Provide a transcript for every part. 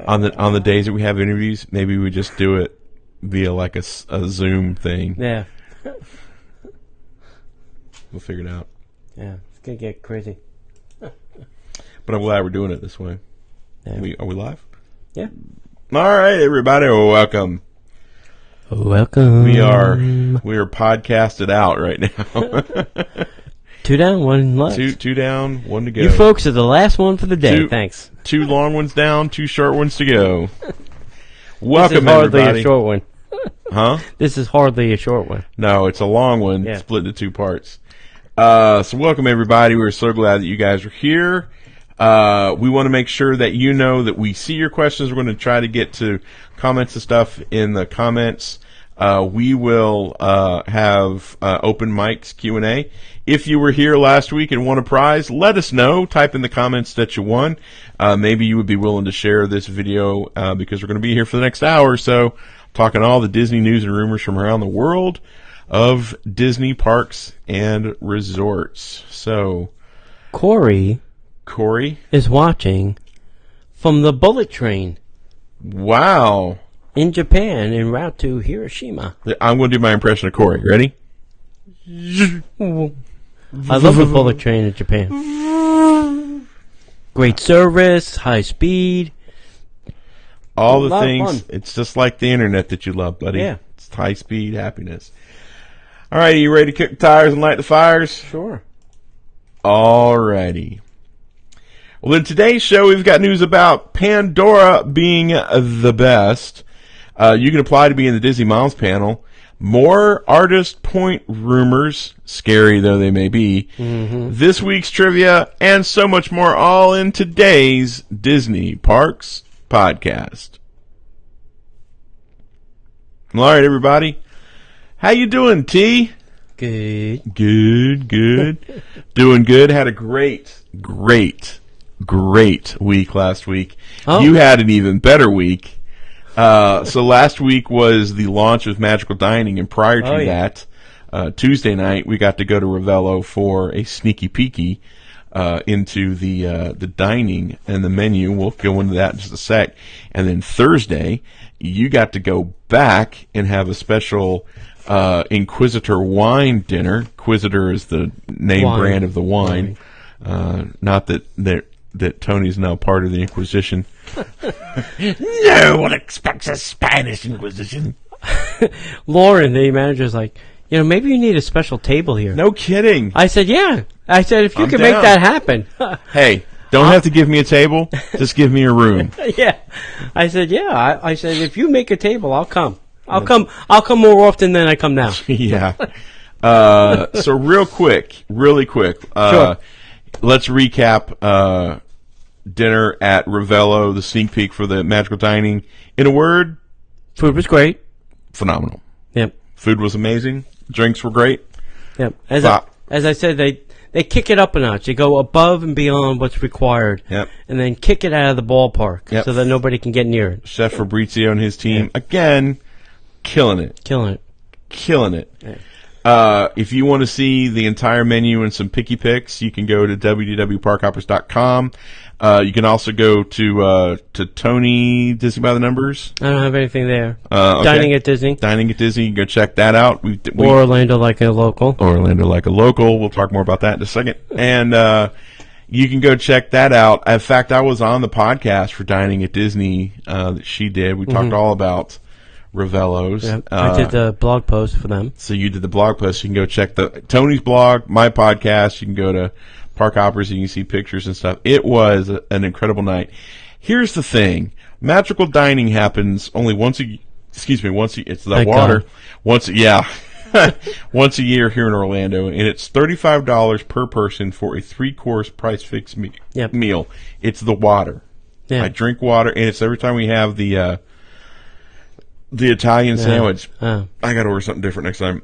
on the days that we have interviews, maybe we just do it via like a Zoom thing. Yeah. We'll figure it out. Yeah, it's gonna get crazy. But I'm glad we're doing it this way. Yeah. Are we live? Yeah. All right, everybody, welcome. Welcome. We are podcasted out right now. 2 down, 1 left. Two down, 1 to go. You folks are the last one for the day. Thanks. 2 long ones down, 2 short ones to go. Welcome, this is hardly everybody. a short one. Huh? This is hardly a short one. No, it's a long one, Yeah. split into 2 parts. So welcome, everybody. We're so glad that you guys are here. We want to make sure that you know that we see your questions. We're going to try to get to comments and stuff in the comments. We will have open mics, Q&A. If you were here last week and won a prize, let us know. Type in the comments that you won. Maybe you would be willing to share this video because we're going to be here for the next hour or so, talking all the Disney news and rumors from around the world of Disney parks and resorts. So, Corey is watching from the bullet train. Wow. In Japan, en route to Hiroshima. I'm going to do my impression of Corey. Ready? I love the bullet train in Japan. Great service, high speed. All the things. It's just like the internet that you love, buddy. Yeah. It's high speed happiness. All right, you ready to kick the tires and light the fires? Sure. All righty. Well, in today's show, we've got news about Pandora being the best. You can apply to be in the Disney Moms panel. More Artist Point rumors, scary though they may be. Mm-hmm. This week's trivia, and so much more, all in today's Disney Parks podcast. All right, everybody. How you doing, T? Good. Doing good. Had a great week last week. Oh. You had an even better week. So last week was the launch of Magical Dining, and prior to that, Tuesday night, we got to go to Ravello for a sneaky peeky into the dining and the menu. We'll go into that in just a sec. And then Thursday, you got to go back and have a special Inquisitor wine dinner. Inquisitor is the name brand of the wine. Not that Tony's now part of the Inquisition. No one expects a Spanish Inquisition. Lauren, the manager's like, maybe you need a special table here. No kidding. I said, yeah. I said, if you I'm can down. make that happen. Hey, don't have to give me a table. Just give me a room. Yeah. I said, yeah. I said, if you make a table, I'll come. I'll come more often than I come now. Yeah. So really quick. Sure. Let's recap dinner at Ravello, the sneak peek for the Magical Dining. In a word, Food was great. phenomenal. Yep. Food was amazing. Drinks were great. Yep. As I said, they kick it up a notch. They go above and beyond what's required. Yep. And then kick it out of the ballpark Yep. so that nobody can get near it. Chef Fabrizio and his team, again, killing it. Killing it. Yeah. If you want to see the entire menu and some picky picks, you can go to www.parkhoppers.com. You can also go to Tony Disney by the Numbers. I don't have anything there. Okay. Dining at Disney. Dining at Disney. You can go check that out. Or Orlando Like a Local. Orlando Like a Local. We'll talk more about that in a second. And you can go check that out. In fact, I was on the podcast for Dining at Disney that she did. We talked all about Ravello's. Yep. I did the blog post for them. So you did the blog post. You can go check Tony's blog, my podcast. You can go to Park Hoppers and you can see pictures and stuff. It was an incredible night. Here's the thing. Magical Dining happens only once a it's the Thank water. God. Once a year here in Orlando, and it's $35 per person for a 3-course price fixed meal. It's the water. Yeah. I drink water, and it's every time we have the Italian sandwich. I got to order something different next time.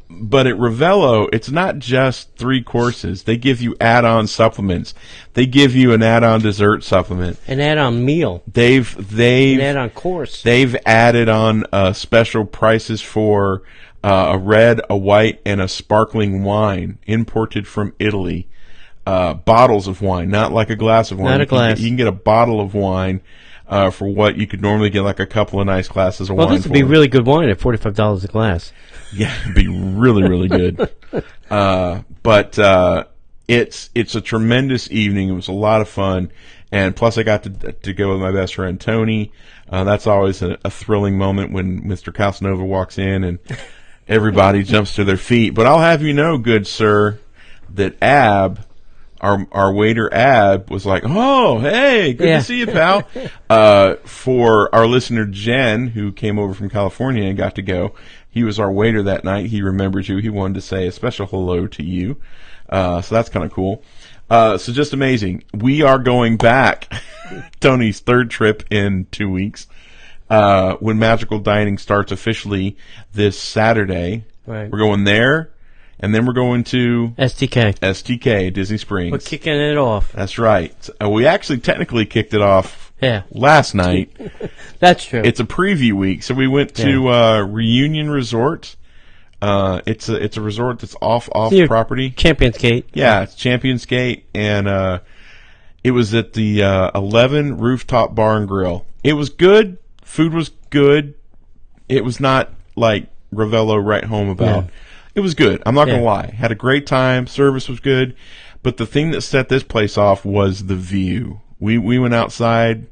But at Ravello, it's not just 3 courses. They give you add-on supplements. They give you an add-on dessert supplement. An add-on meal. An add-on course. They've added on special prices for a red, a white, and a sparkling wine imported from Italy. bottles of wine, not like a glass of wine. Not a glass. You can get a bottle of wine for what you could normally get like a couple of nice glasses of wine. Well, this would be really good wine at $45 a glass. Yeah, it'd be really, really good. But it's a tremendous evening. It was a lot of fun. And plus I got to go with my best friend Tony. That's always a thrilling moment when Mr. Casanova walks in and everybody jumps to their feet. But I'll have you know, good sir, that Ab, our waiter Ab, was like, "Oh, hey, good to see you, pal." For our listener Jen, who came over from California and got to go, he was our waiter that night. He remembers you. He wanted to say a special hello to you. So that's kind of cool. So just amazing. We are going back, Tony's third trip in 2 weeks, when Magical Dining starts officially this Saturday. Right. We're going there, and then we're going to STK, Disney Springs. We're kicking it off. That's right. We actually technically kicked it off last night. That's true. It's a preview week, so we went to Reunion Resort. It's a resort that's off property. Champions Gate. Yeah, it's Champions Gate, and it was at the 11 Rooftop Bar and Grill. It was good. Food was good. It was not like Ravello right home about. Yeah. It was good. I'm not gonna lie. Had a great time. Service was good, but the thing that set this place off was the view. We went outside,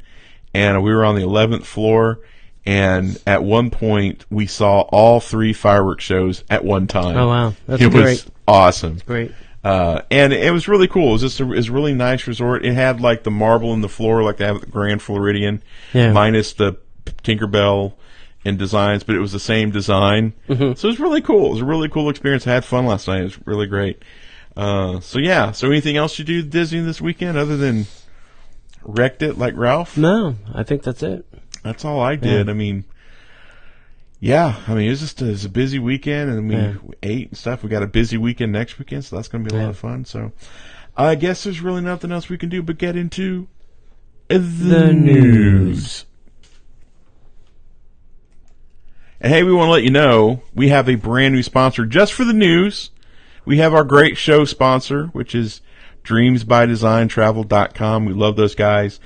and we were on the 11th floor. And at one point, we saw all 3 fireworks shows at one time. Oh, wow. That's great. It was awesome. That's great. And it was really cool. It was just a really nice resort. It had like the marble in the floor like they have at the Grand Floridian, minus the Tinkerbell and designs, but it was the same design. Mm-hmm. So it was really cool. It was a really cool experience. I had fun last night. It was really great. So anything else you do at Disney this weekend other than wrecked it like Ralph? No, I think that's it. That's all I did. I mean, it was a busy weekend, and we ate and stuff. We got a busy weekend next weekend, so that's going to be a lot of fun. So I guess there's really nothing else we can do but get into the news. And hey, we want to let you know we have a brand new sponsor just for the news. We have our great show sponsor, which is DreamsByDesignTravel.com. We love those guys.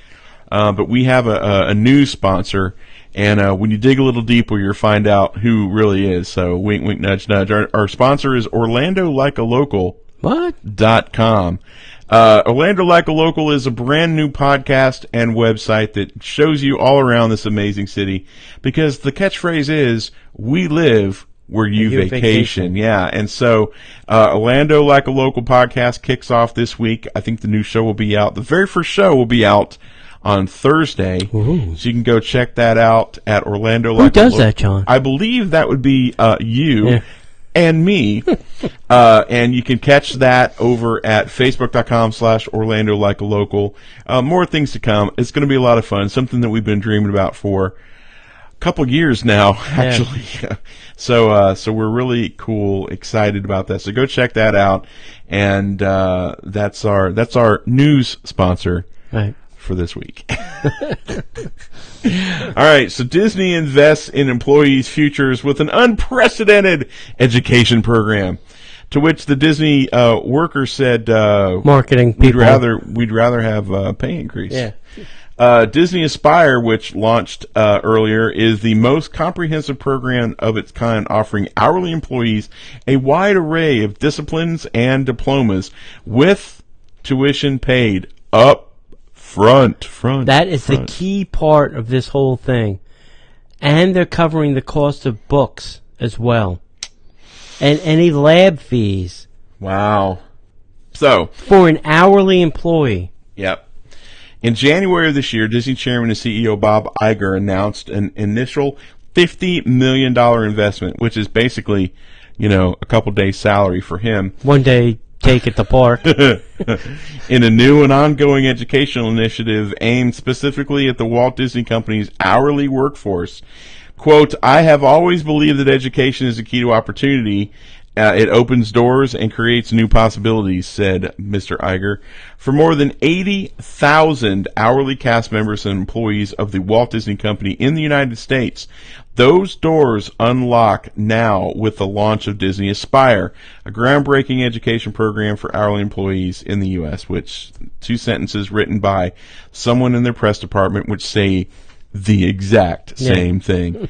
But we have a news sponsor, and when you dig a little deeper, you'll find out who really is. So wink, wink, nudge, nudge. Our sponsor is OrlandoLikeALocal.com. Orlando Like a Local is a brand new podcast and website that shows you all around this amazing city, because the catchphrase is, we live where you vacation. Yeah. And so, Orlando Like a Local podcast kicks off this week. I think the new show will be out. The very first show will be out on Thursday. Ooh. So you can go check that out at Orlando Like a Local. Who does that, John? I believe that would be, you and me. And you can catch that over at Facebook.com/Orlando Like a Local. More things to come. It's going to be a lot of fun. Something that we've been dreaming about for couple years now, actually. So we're really excited about that. So go check that out. And, that's our news sponsor for this week. All right. So Disney invests in employees' futures with an unprecedented education program, to which the Disney, workers said, marketing people. We'd rather have a pay increase. Yeah. Disney Aspire, which launched earlier, is the most comprehensive program of its kind, offering hourly employees a wide array of disciplines and diplomas with tuition paid up front. That is the key part of this whole thing. And they're covering the cost of books as well. And any lab fees. Wow. So, for an hourly employee. Yep. In January of this year, Disney Chairman and CEO Bob Iger announced an initial $50 million investment, which is basically, a couple days' salary for him. One day, take at the park. In a new and ongoing educational initiative aimed specifically at the Walt Disney Company's hourly workforce. Quote, I have always believed that education is the key to opportunity, It opens doors and creates new possibilities, said Mr. Iger. For more than 80,000 hourly cast members and employees of the Walt Disney Company in the United States, those doors unlock now with the launch of Disney Aspire, a groundbreaking education program for hourly employees in the U.S., which 2 sentences written by someone in their press department which say the exact same thing.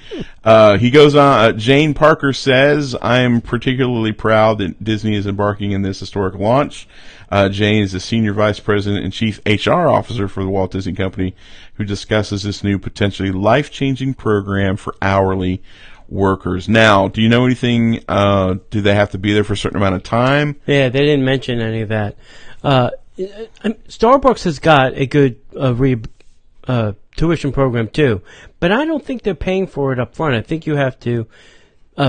He goes on, Jane Parker says, I am particularly proud that Disney is embarking in this historic launch. Jane is the Senior Vice President and Chief HR Officer for the Walt Disney Company, who discusses this new potentially life-changing program for hourly workers. Now, do you know anything? Do they have to be there for a certain amount of time? Yeah, they didn't mention any of that. Starbucks has got a good tuition program too, but I don't think they're paying for it up front. I think you have to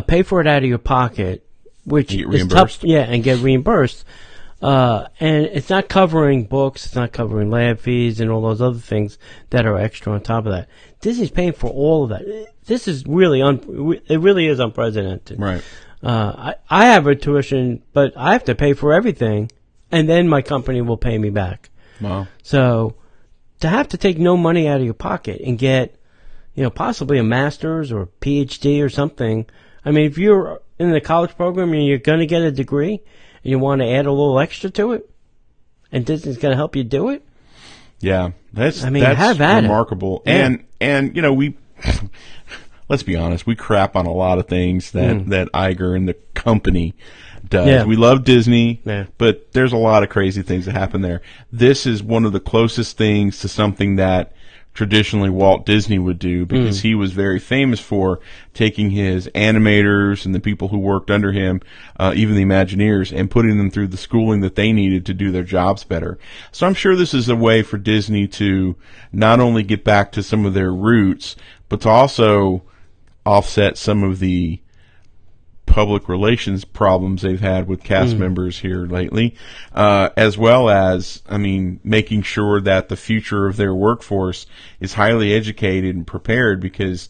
pay for it out of your pocket, which is tough. Yeah, and get reimbursed. And it's not covering books, it's not covering lab fees and all those other things that are extra on top of that. Disney's paying for all of that. This is really it really is unprecedented. Right. I have a tuition, but I have to pay for everything, and then my company will pay me back. Wow. So to have to take no money out of your pocket and get, possibly a master's or a PhD or something. I mean, if you're in the college program and you're going to get a degree and you want to add a little extra to it, and Disney's going to help you do it. Yeah, that's remarkable. Yeah. And we let's be honest, we crap on a lot of things that Iger and the company does. Yeah. We love Disney, but there's a lot of crazy things that happen there. This is one of the closest things to something that traditionally Walt Disney would do, because he was very famous for taking his animators and the people who worked under him, even the Imagineers, and putting them through the schooling that they needed to do their jobs better. So I'm sure this is a way for Disney to not only get back to some of their roots, but to also offset some of the public relations problems they've had with cast members here lately, as well as, making sure that the future of their workforce is highly educated and prepared, because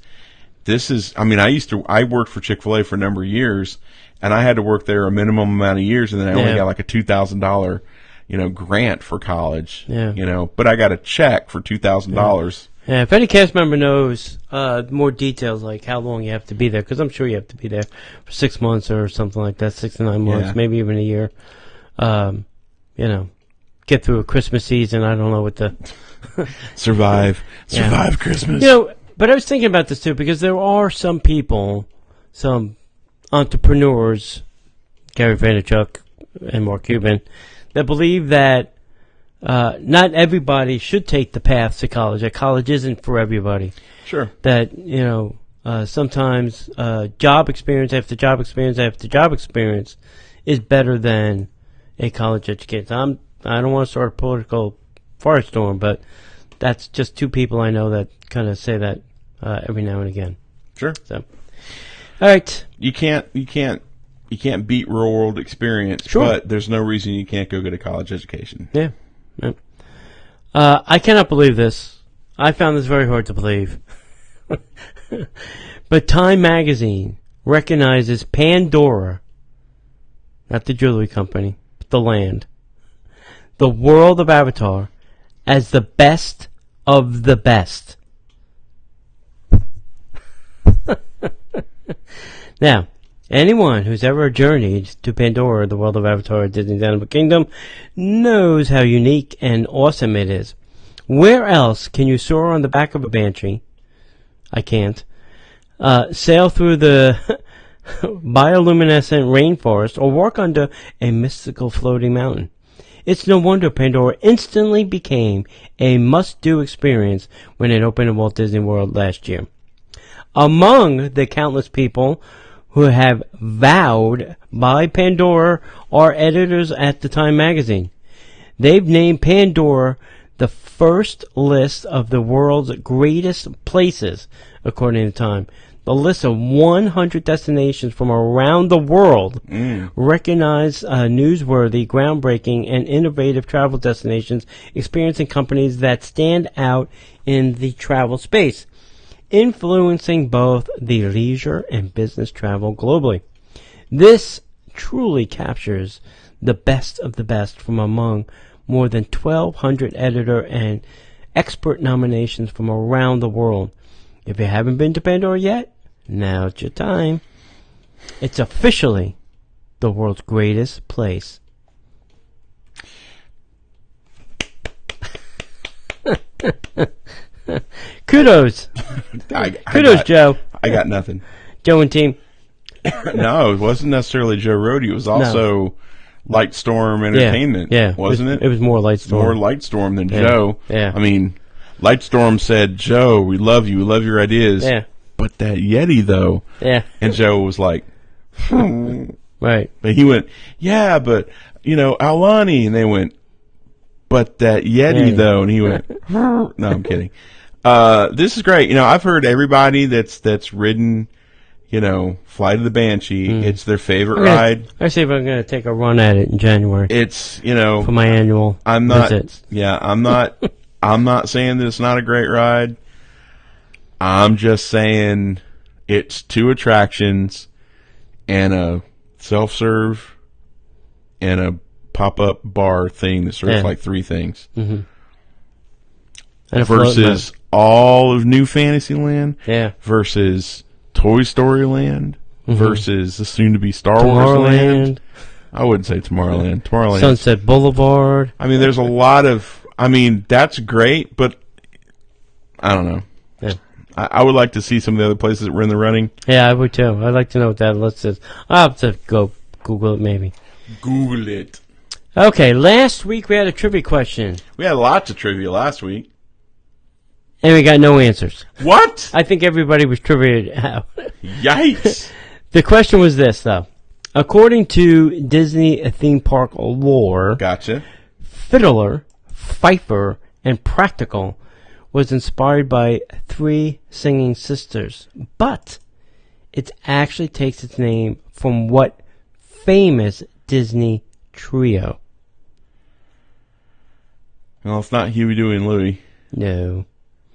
this is, I worked for Chick-fil-A for a number of years, and I had to work there a minimum amount of years, and then I only got like a $2,000, grant for college, but I got a check for $2,000. Yeah, if any cast member knows more details, like how long you have to be there, because I'm sure you have to be there for 6 months or something like that, 6 to 9 months, maybe even a year. Get through a Christmas season. I don't know what the survive Christmas. But I was thinking about this too, because there are some people, some entrepreneurs, Gary Vaynerchuk and Mark Cuban, that believe that not everybody should take the path to college. That college isn't for everybody. Sure. That, sometimes job experience after job experience after job experience is better than a college education. I don't want to start a political firestorm, but that's just 2 people I know that kind of say that every now and again. Sure. So, all right. You can't beat real world experience, but there's no reason you can't go get a college education. Yeah. I cannot believe this. I found this very hard to believe. But Time Magazine recognizes Pandora, not the jewelry company, but the land, the world of Avatar, as the best of the best. Now, anyone who's ever journeyed to Pandora, the world of Avatar at Disney's Animal Kingdom, knows how unique and awesome it is. Where else can you soar on the back of a banshee? I can't. Sail through the bioluminescent rainforest, or walk under a mystical floating mountain. It's no wonder Pandora instantly became a must-do experience when it opened in Walt Disney World last year. Among the countless people who have vowed by Pandora are editors at the Time Magazine. They've named Pandora the first list of the world's greatest places, according to Time. The list of 100 destinations from around the world recognize newsworthy, groundbreaking, and innovative travel destinations, experiencing companies that stand out in the travel space, influencing both the leisure and business travel globally. This truly captures the best of the best from among more than 1,200 editor and expert nominations from around the world. If you haven't been to Pandora yet, now's your time. It's officially the world's greatest place. Kudos. Kudos, Joe. I got nothing. Joe and team. No, it wasn't necessarily Joe Rohde. It was also Lightstorm Entertainment. Yeah. Wasn't it? It was more Lightstorm. More Lightstorm than Joe. Yeah. I mean, Lightstorm said, Joe, we love you. We love your ideas. Yeah. But that Yeti, though. Yeah. And Joe was like, Right. But he went, yeah, but, Aulani. And they went, but that Yeti, though. And he went, no, I'm kidding. This is great. I've heard everybody that's ridden, Flight of the Banshee. It's their favorite ride. I see if I'm going to take a run at it in January. It's, for my annual visits. Yeah, I'm not saying that it's not a great ride. I'm just saying it's 2 attractions and a self-serve and a pop-up bar thing that serves like 3 things. Mm-hmm. And versus all of New Fantasyland. Yeah. Versus Toy Story Land. Versus the soon-to-be Star Wars Land. I wouldn't say Tomorrowland. Tomorrowland. Sunset Boulevard. I mean, there's a lot of... that's great, but I don't know. Yeah. I would like to see some of the other places that were in the running. Yeah, I would too. I'd like to know what that list is. I'll have to go Google it maybe. Google it. Okay, last week we had a trivia question. We had lots of trivia last week. And we got no answers. What? I think everybody was trivia out. Yikes. The question was this, though. According to Disney theme park lore, Gotcha. Fiddler, Fifer, and Practical was inspired by 3 singing sisters, but it actually takes its name from what famous Disney trio? Well, it's not Huey, Dewey, and Louie. No.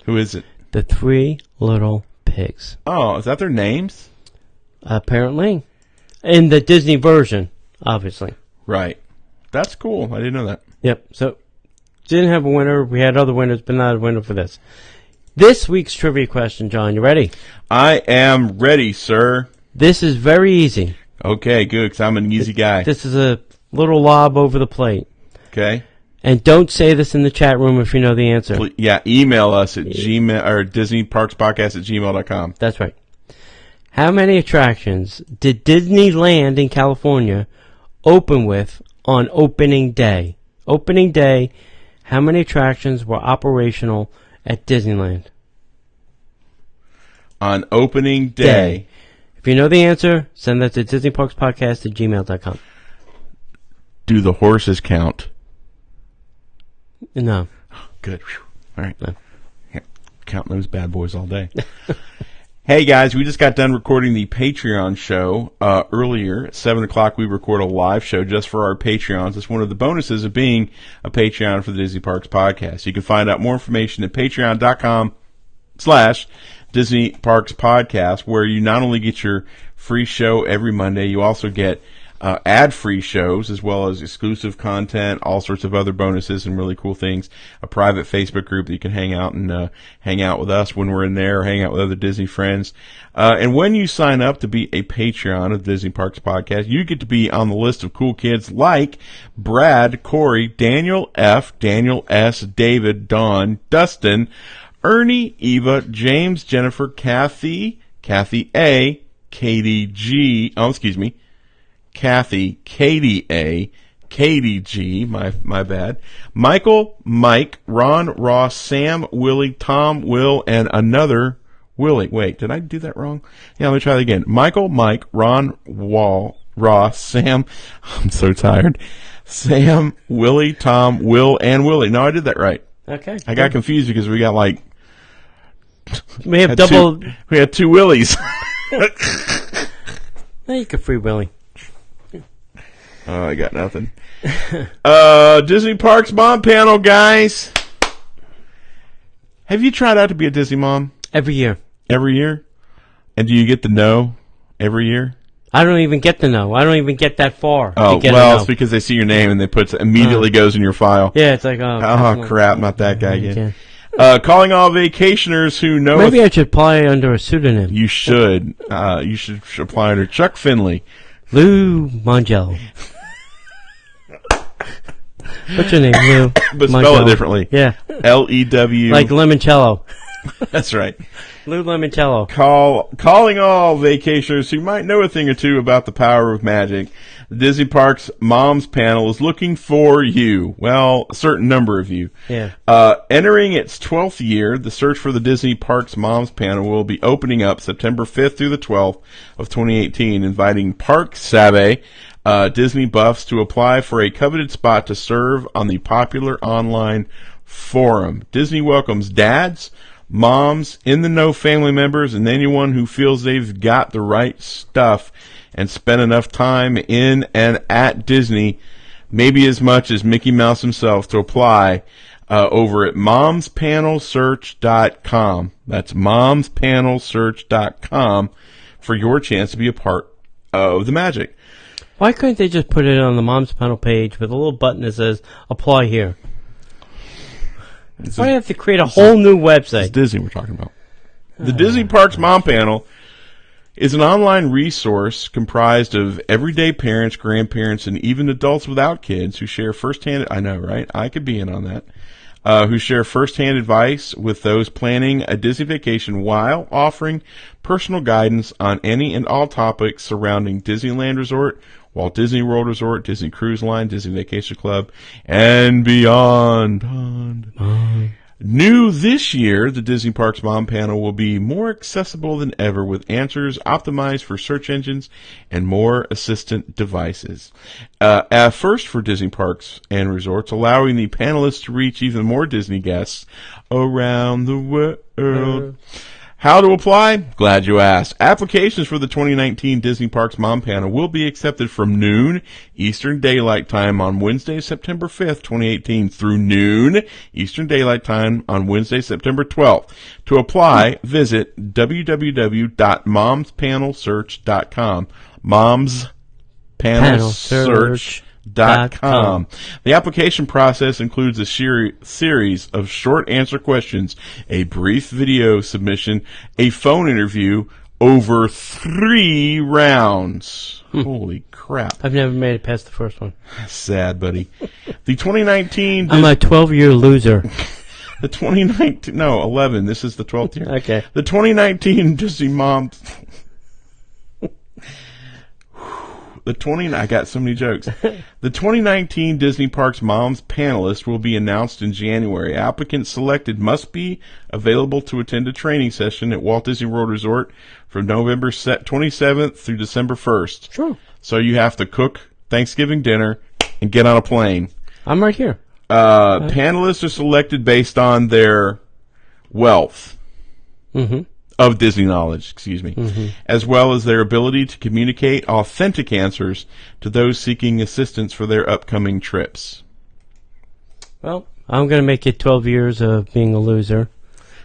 Who is it? The 3 Little Pigs. Oh, is that their names? Apparently. In the Disney version, obviously. Right. That's cool. I didn't know that. Yep. So, didn't have a winner. We had other winners, but not a winner for this. This week's trivia question, John. You ready? I am ready, sir. This is very easy. Okay, good, because I'm an easy guy. This is a little lob over the plate. Okay. And don't say this in the chat room if you know the answer. Yeah, email us at gmail or DisneyParksPodcast@gmail.com. That's right. How many attractions did Disneyland in California open with on opening day? Opening day, how many attractions were operational at Disneyland? On opening day. If you know the answer, send that to DisneyParksPodcast@gmail.com. Do the horses count? No. Good. Whew. All right. No. Yeah. Counting those bad boys all day. Hey, guys, we just got done recording the Patreon show earlier. At 7 o'clock, we record a live show just for our Patreons. It's one of the bonuses of being a Patreon for the Disney Parks Podcast. You can find out more information at patreon.com/Disney Parks Podcast, where you not only get your free show every Monday, you also get ad-free shows, as well as exclusive content, all sorts of other bonuses and really cool things. A private Facebook group that you can hang out with us when we're in there, or hang out with other Disney friends. And when you sign up to be a Patreon of the Disney Parks Podcast, you get to be on the list of cool kids like Brad, Corey, Daniel F., Daniel S., David, Don, Dustin, Ernie, Eva, James, Jennifer, Kathy A., Katie G. Oh, excuse me. Kathy, Katie A., Katie G., my bad, Michael, Mike, Ron, Ross, Sam, Willie, Tom, Will, and another Willie. Wait, did I do that wrong? Yeah, let me try that again. Michael, Mike, Ron, Ross, Sam, I'm so tired, Sam, Willie, Tom, Will, and Willie. No, I did that right. Okay. I got confused because we got we have double. We had 2 Willies. Now you can free Willie. Oh, I got nothing. Disney Parks Mom Panel, guys. Have you tried out to be a Disney mom? Every year. Every year? And do you get the no every year? I don't even get to know. I don't even get that far. Oh, to get well, to know. it's because they see your name and they immediately goes in your file. Yeah, it's like, Oh, crap, not that guy again. Okay. Calling all vacationers who know... Maybe I should apply under a pseudonym. You should. You should apply under Chuck Finley. Lou Mongello. What's your name, Lou? But spell it differently. Yeah. L-E-W... Like limoncello. That's right. Lou Limoncello. Calling all vacationers who might know a thing or two about the power of magic. The Disney Parks Moms Panel is looking for you. Well, a certain number of you. Yeah. Entering its 12th year, the search for the Disney Parks Moms Panel will be opening up September 5th through the 12th of 2018, inviting Park Savvy Disney buffs to apply for a coveted spot to serve on the popular online forum. Disney welcomes dads, moms, in-the-know family members, and anyone who feels they've got the right stuff and spent enough time in and at Disney, maybe as much as Mickey Mouse himself, to apply over at momspanelsearch.com. That's momspanelsearch.com for your chance to be a part of the magic. Why couldn't they just put it on the Mom's Panel page with a little button that says, apply here? Why do you have to create a whole new website? It's Disney we're talking about. The Disney Parks Mom Panel is an online resource comprised of everyday parents, grandparents, and even adults without kids who share firsthand... I know, right? I could be in on that. Who share firsthand advice with those planning a Disney vacation while offering personal guidance on any and all topics surrounding Disneyland Resort, Walt Disney World Resort, Disney Cruise Line, Disney Vacation Club, and beyond. New this year, the Disney Parks Mom Panel will be more accessible than ever with answers optimized for search engines and more assistant devices. At first for Disney Parks and Resorts, allowing the panelists to reach even more Disney guests around the world. How to apply? Glad you asked. Applications for the 2019 Disney Parks Mom Panel will be accepted from noon Eastern Daylight Time on Wednesday, September 5th, 2018 through noon Eastern Daylight Time on Wednesday, September 12th. To apply, visit www.momspanelsearch.com. Momspanelsearch.com. The application process includes a series of short answer questions, a brief video submission, a phone interview over 3 rounds. Holy crap. I've never made it past the first one. Sad, buddy. The 2019... I'm a 12-year loser. The 2019... No, 11. This is the 12th year. Okay. The 2019 Disney Moms... I got so many jokes. The 2019 Disney Parks Moms panelist will be announced in January. Applicants selected must be available to attend a training session at Walt Disney World Resort from November 27th through December 1st. Sure. So you have to cook Thanksgiving dinner and get on a plane. I'm right here. Panelists are selected based on their wealth. Mm-hmm. Of Disney knowledge, as well as their ability to communicate authentic answers to those seeking assistance for their upcoming trips. Well, I'm going to make it 12 years of being a loser.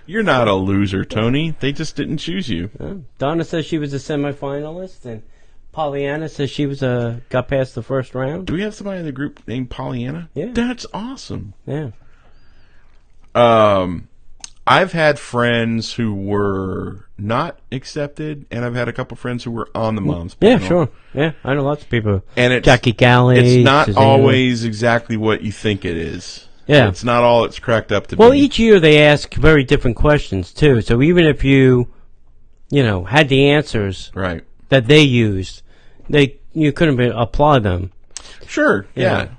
You're not a loser, Tony. They just didn't choose you. Donna says she was a semifinalist, and Pollyanna says she was got past the first round. Do we have somebody in the group named Pollyanna? Yeah. That's awesome. Yeah. I've had friends who were not accepted, and I've had a couple friends who were on the Moms Panel. Yeah, sure. Yeah, I know lots of people. And it's, Jackie Galley. It's not Susanna. always exactly what you think it is. Yeah. It's not all it's cracked up to be. Well, each year they ask very different questions, too. So even if you had the answers right. that they used, you couldn't apply them. Sure, yeah.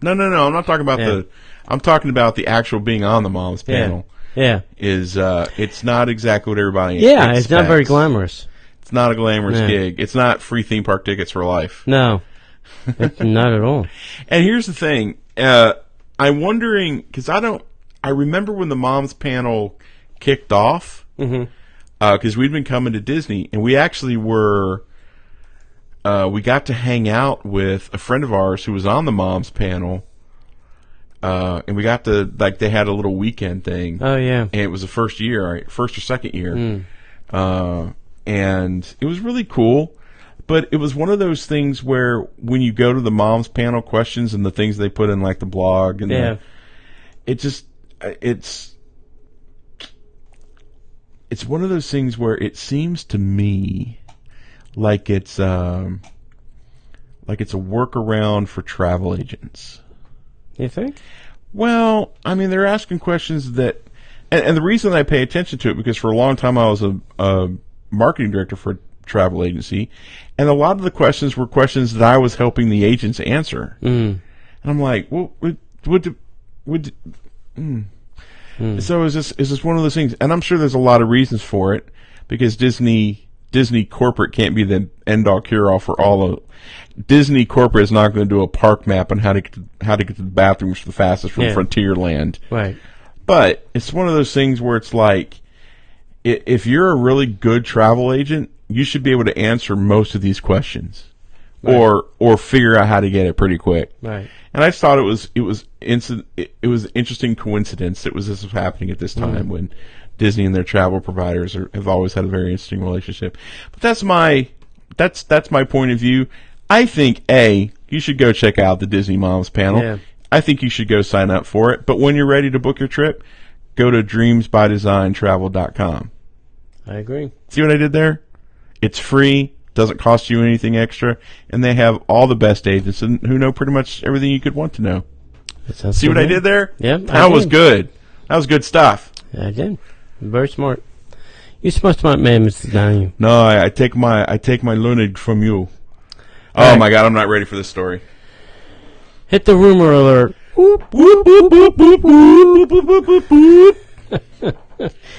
No, I'm not talking about I'm talking about the actual being on the Moms Panel. Yeah. It's not exactly what everybody expects. It's not very glamorous. It's not a glamorous gig. It's not free theme park tickets for life. No. Not at all. And here's the thing. I'm wondering, because I remember when the Moms Panel kicked off, because we'd been coming to Disney, and we actually we got to hang out with a friend of ours who was on the Moms Panel. And we got to, they had a little weekend thing. Oh, yeah. And it was the first year, right? First or second year. And it was really cool. but it was one of those things where when you go to the mom's panel questions and the things they put in like the blog and it's one of those things where it seems to me like it's a workaround for travel agents. You think? Well, I mean, they're asking questions that, and the reason I pay attention to it because for a long time I was a marketing director for a travel agency, and a lot of the questions were questions that I was helping the agents answer. And I'm like, well, So is this one of those things? And I'm sure there's a lot of reasons for it because Disney corporate can't be the end all cure all for all of. Disney corporate is not going to do a park map on how to get to the bathrooms the fastest from Frontierland. Right. But it's one of those things where it's like, if you're a really good travel agent, you should be able to answer most of these questions, or figure out how to get it pretty quick. Right. And I just thought it was an interesting coincidence that this was happening at this time when Disney and their travel providers have always had a very interesting relationship. But that's my point of view. I think you should go check out the Disney Moms panel. Yeah. I think you should go sign up for it. But when you're ready to book your trip, go to dreamsbydesigntravel.com. I agree. See what I did there? It's free, doesn't cost you anything extra, and they have all the best agents who know pretty much everything you could want to know. See what I did there? Yeah, that was good. That was good stuff. I did. Very smart. You're smart man, Mr. Daniel. No, I take my learning from you. All right. My God, I'm not ready for this story. Hit the rumor alert.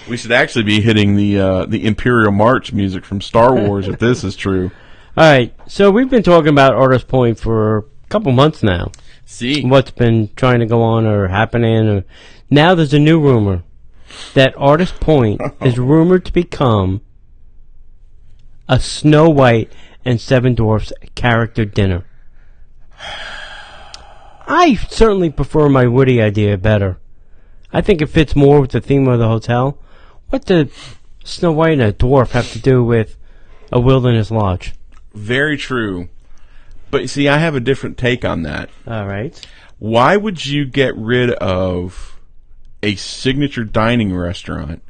We should actually be hitting the Imperial March music from Star Wars if this is true. All right, so we've been talking about Artist Point for a couple months now. See what's been trying to go on or happening. Now there's a new rumor that Artist Point is rumored to become a Snow White and Seven Dwarfs character dinner. I certainly prefer my Woody idea better. I think it fits more with the theme of the hotel. What did Snow White and a dwarf have to do with a wilderness lodge? Very true. But see, I have a different take on that. All right. Why would you get rid of a signature dining restaurant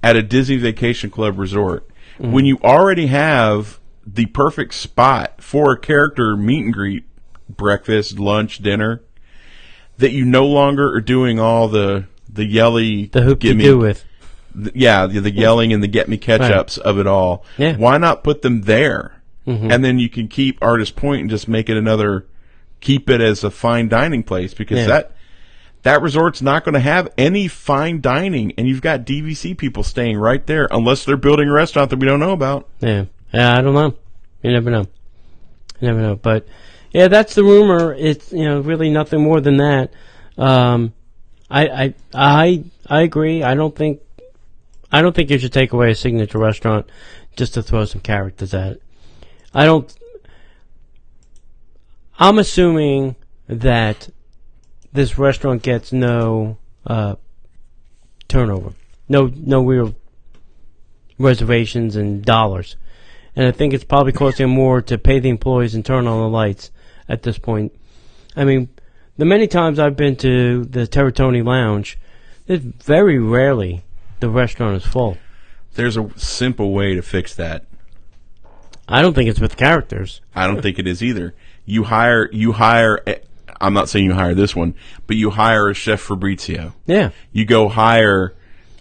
at a Disney Vacation Club resort when you already have the perfect spot for a character meet and greet, breakfast, lunch, dinner, that you no longer are doing all the yelly... The hoop to do with. The yelling and the get me catch-ups of it all. Yeah. Why not put them there? And then you can keep Artist Point and just make it keep it as a fine dining place because that resort's not going to have any fine dining, and you've got DVC people staying right there unless they're building a restaurant that we don't know about. Yeah, I don't know. You never know. But yeah, that's the rumor. It's really nothing more than that. I agree. I don't think you should take away a signature restaurant just to throw some characters at it. I'm assuming that this restaurant gets no turnover, no real reservations and dollars, and I think it's probably costing more to pay the employees and turn on the lights at this point. I mean, the many times I've been to the Terratoni Lounge, very rarely the restaurant is full. There's a simple way to fix that. I don't think it's with characters. I don't think it is either. You hire. I'm not saying you hire this one, but you hire a Chef Fabrizio. Yeah. You go hire.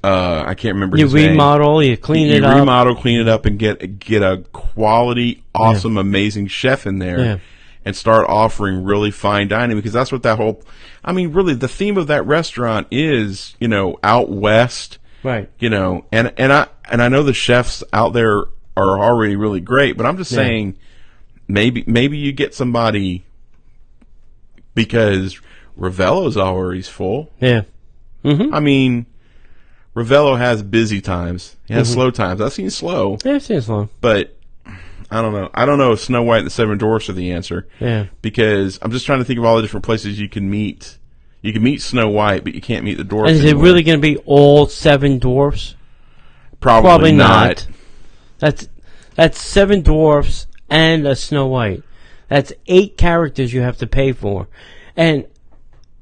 I can't remember his name. You remodel. You clean it up. You remodel, clean it up, and get a quality, awesome, amazing chef in there. Yeah. And start offering really fine dining because that's what that whole. I mean, really, the theme of that restaurant is out west. Right. And I know the chefs out there are already really great, but I'm just saying maybe you get somebody because Ravello's always full. Yeah. I mean, Ravello has busy times. He has slow times. I've seen slow. Yeah, I've seen slow. But I don't know. I don't know if Snow White and the Seven Dwarfs are the answer. Yeah. Because I'm just trying to think of all the different places you can meet. You can meet Snow White, but you can't meet the dwarfs. And is it really going to be all seven dwarfs? Probably not. That's seven dwarfs and a Snow White. That's 8 characters you have to pay for. And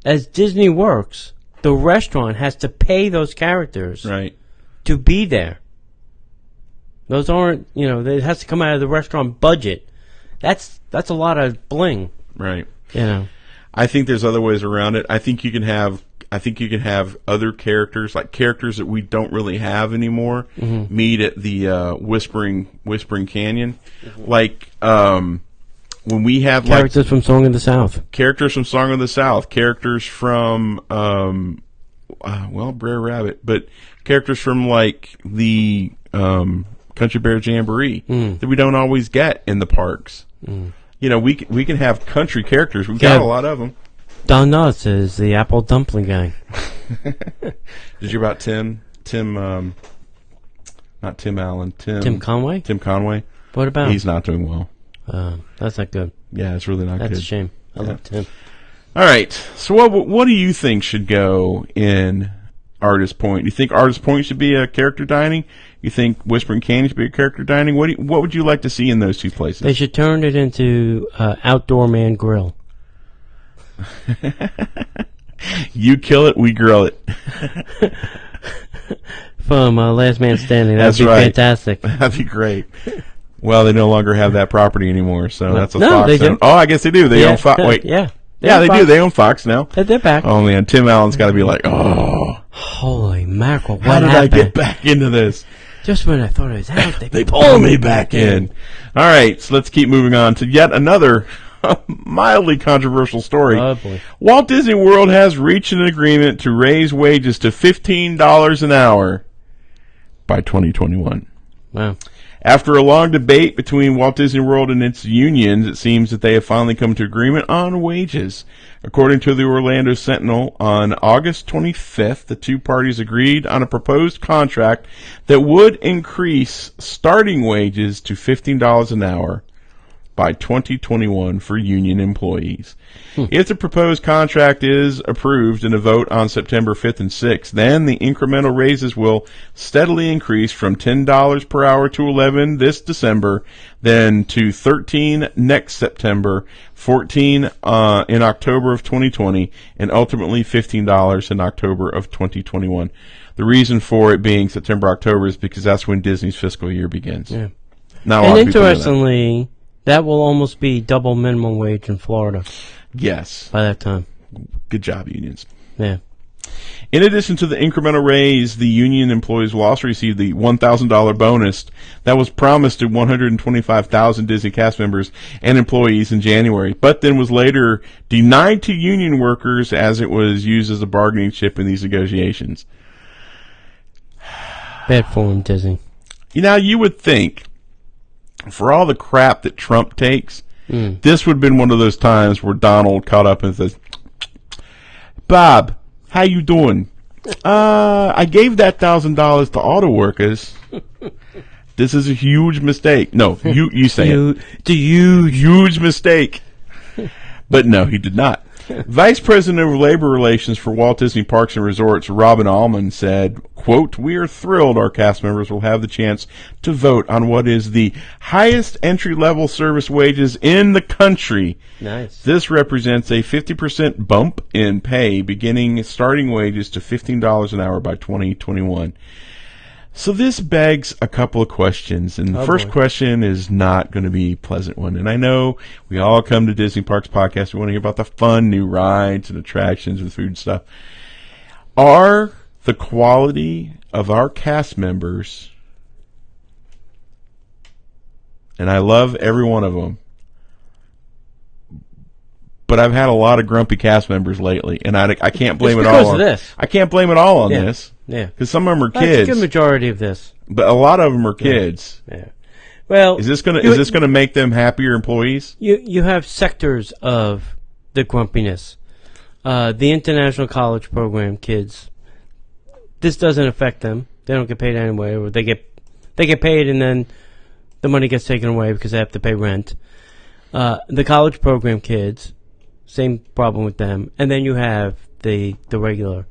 as Disney works, the restaurant has to pay those characters to be there. Those aren't, it has to come out of the restaurant budget. That's a lot of bling. Right. I think there's other ways around it. I think you can have other characters, like characters that we don't really have anymore, meet at the Whispering Canyon. Like when we have characters from Song of the South. Characters from Song of the South. Characters from Brer Rabbit, but characters from like the Country Bear Jamboree that we don't always get in the parks. We can have country characters. We've got a lot of them. Don Knotts is the apple dumpling guy. Did you hear about Tim? Not Tim Allen. Tim Conway? Tim Conway. What about He's not doing well. That's not good. Yeah, it's really not good. That's a shame. I love Tim. All right. So what do you think should go in Artist Point? Do you think Artist Point should be a character dining? You think Whispering Canyon should be a character dining? What would you like to see in those two places? They should turn it into Outdoor Man Grill. You kill it, we grill it. From Last Man Standing. That'd be fantastic. That'd be great. Well, they no longer have that property anymore, so that's a Fox. They do. Oh, I guess they do. They own Fox. Wait. Yeah. They do. They own Fox now. They're back. Oh, man. Tim Allen's got to be like, oh. Holy mackerel. What happened? How did I get back into this? Just when I thought I was out, they pulled me back in. All right, so let's keep moving on to yet another mildly controversial story. Oh, boy. Walt Disney World has reached an agreement to raise wages to $15 an hour by 2021. Wow. After a long debate between Walt Disney World and its unions, it seems that they have finally come to agreement on wages. According to the Orlando Sentinel, on August 25th, the two parties agreed on a proposed contract that would increase starting wages to $15 an hour by 2021 for union employees. If the proposed contract is approved in a vote on September 5th and 6th, then the incremental raises will steadily increase from $10 per hour to $11 this December, then to $13 next September, $14 in October of 2020, and ultimately $15 in October of 2021. The reason for it being September, October is because that's when Disney's fiscal year begins. Yeah. Not a and lot of people know that. interestingly, that will almost be double minimum wage in Florida. Yes. By that time. Good job, unions. Yeah. In addition to the incremental raise, the union employees will also receive the $1,000 bonus that was promised to 125,000 Disney cast members and employees in January, but then was later denied to union workers as it was used as a bargaining chip in these negotiations. Bad form, Disney. You would think, for all the crap that Trump takes, this would have been one of those times where Donald caught up and says, Bob, how you doing? I gave that $1,000 to auto workers. This is a huge mistake. No, you say it. The huge mistake. But no, he did not. Vice President of Labor Relations for Walt Disney Parks and Resorts, Robin Allman, said, quote, "We are thrilled our cast members will have the chance to vote on what is the highest entry-level service wages in the country. Nice. This represents a 50% bump in pay, beginning starting wages to $15 an hour by 2021. So this begs a couple of questions, and the first question is not going to be a pleasant one. And I know we all come to Disney Parks Podcast, we want to hear about the fun new rides and attractions and food and stuff. Are the quality of our cast members, and I love every one of them, but I've had a lot of grumpy cast members lately, and I can't blame it all on this. I can't blame it all on this. Yeah. Because some of them are That's kids. a good majority of this. But a lot of them are kids. Yeah. Well, is this gonna make them happier employees? You have sectors of the grumpiness. The international college program kids. This doesn't affect them. They don't get paid anyway, or they get paid and then the money gets taken away because they have to pay rent. The college program kids, same problem with them. And then you have the regular,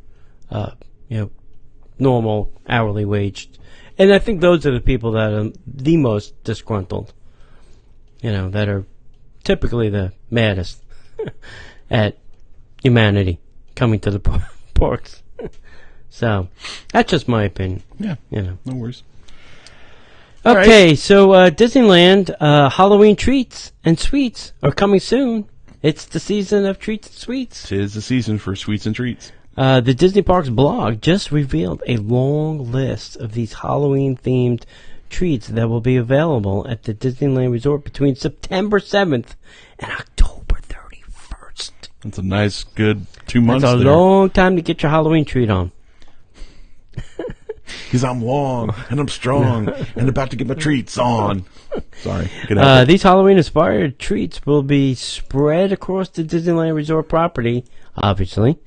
normal hourly wage. And I think those are the people that are the most disgruntled. that are typically the maddest at humanity coming to the parks. So, that's just my opinion. Yeah, no worries. Okay, so Disneyland Halloween treats and sweets are coming soon. It's the season of treats and sweets. 'Tis the season for sweets and treats. The Disney Parks blog just revealed a long list of these Halloween-themed treats that will be available at the Disneyland Resort between September 7th and October 31st. That's a nice, good 2 months That's a long time to get your Halloween treat on. Because I'm long, and I'm strong, and about to get my treats on. Sorry. These Halloween-inspired treats will be spread across the Disneyland Resort property, obviously.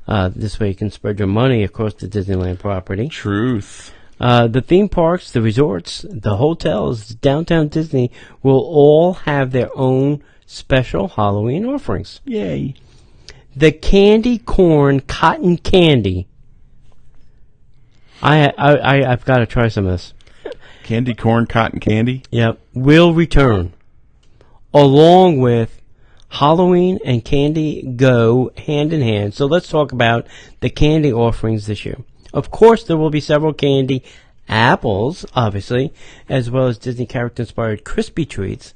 This way you can spread your money across the Disneyland property. Truth. The theme parks, the resorts, the hotels, downtown Disney will all have their own special Halloween offerings. Yay. The candy corn cotton candy. I've got to try some of this. Candy corn cotton candy? Yep. Will return. Along with Halloween and candy go hand in hand. So let's talk about the candy offerings this year. Of course, there will be several candy apples, obviously, as well as Disney character-inspired crispy treats.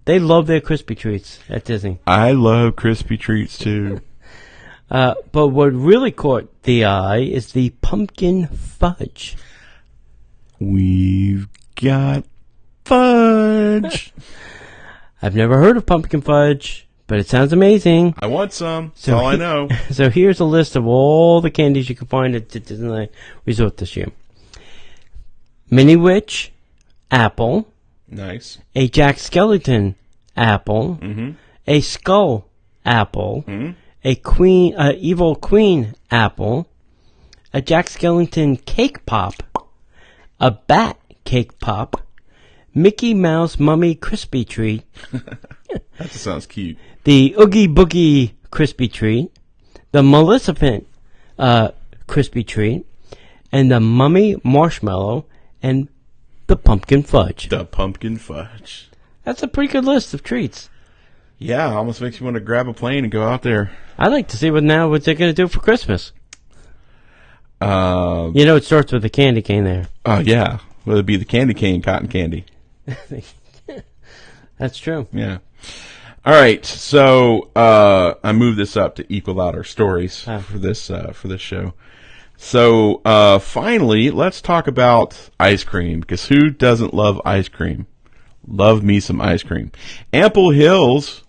They love their crispy treats at Disney. I love crispy treats, too. But what really caught the eye is the pumpkin fudge. We've got fudge. I've never heard of pumpkin fudge, but it sounds amazing. I want some. That's all I know. So here's a list of all the candies you can find at the Disneyland Resort this year. Mini Witch apple. Nice. A Jack Skellington apple. Mm-hmm. A Skull apple. Mm-hmm. A Evil Queen apple. A Jack Skellington cake pop. A Bat cake pop. Mickey Mouse Mummy Crispy Treat. That sounds cute. The Oogie Boogie Crispy Treat. The Maleficent Crispy Treat. And the Mummy Marshmallow. And the Pumpkin Fudge. The pumpkin fudge. That's a pretty good list of treats. Yeah, almost makes you want to grab a plane and go out there. I'd like to see what they're going to do for Christmas. It starts with the candy cane there. Oh, yeah. Well, it'd be the candy cane cotton candy. That's true. Yeah. All right. So I moved this up to equal out our stories for this show. So finally, let's talk about ice cream, because who doesn't love ice cream? Love me some ice cream. Ample Hills,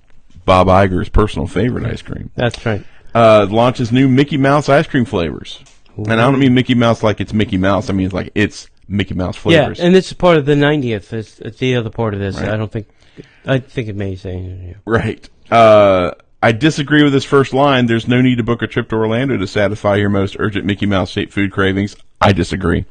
Bob Iger's personal favorite ice cream. That's right. Launches new Mickey Mouse ice cream flavors. Ooh. And I don't mean Mickey Mouse like it's Mickey Mouse. I mean like it's Mickey Mouse flavors. Yeah, and this is part of the 90th. It's the other part of this. Right. I think it may say. Yeah. Right. I disagree with this first line. There's no need to book a trip to Orlando to satisfy your most urgent Mickey Mouse-shaped food cravings. I disagree.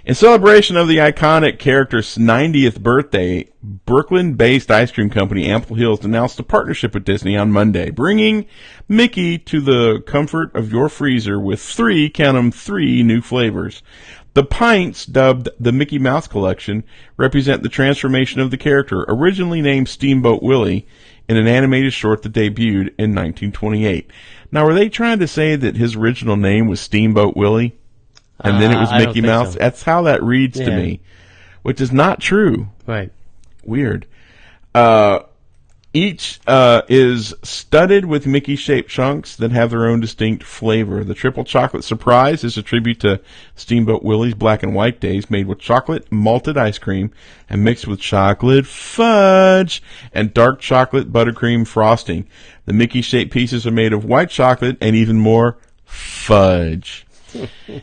In celebration of the iconic character's 90th birthday, Brooklyn-based ice cream company Ample Hills announced a partnership with Disney on Monday, bringing Mickey to the comfort of your freezer with three new flavors. The pints, dubbed the Mickey Mouse Collection, represent the transformation of the character, originally named Steamboat Willie, in an animated short that debuted in 1928. Now, were they trying to say that his original name was Steamboat Willie? And then it was Mickey Mouse? So. That's how that reads to me, which is not true. Right. Weird. Each is studded with Mickey-shaped chunks that have their own distinct flavor. The Triple Chocolate Surprise is a tribute to Steamboat Willie's black and white days, made with chocolate malted ice cream and mixed with chocolate fudge and dark chocolate buttercream frosting. The Mickey-shaped pieces are made of white chocolate and even more fudge.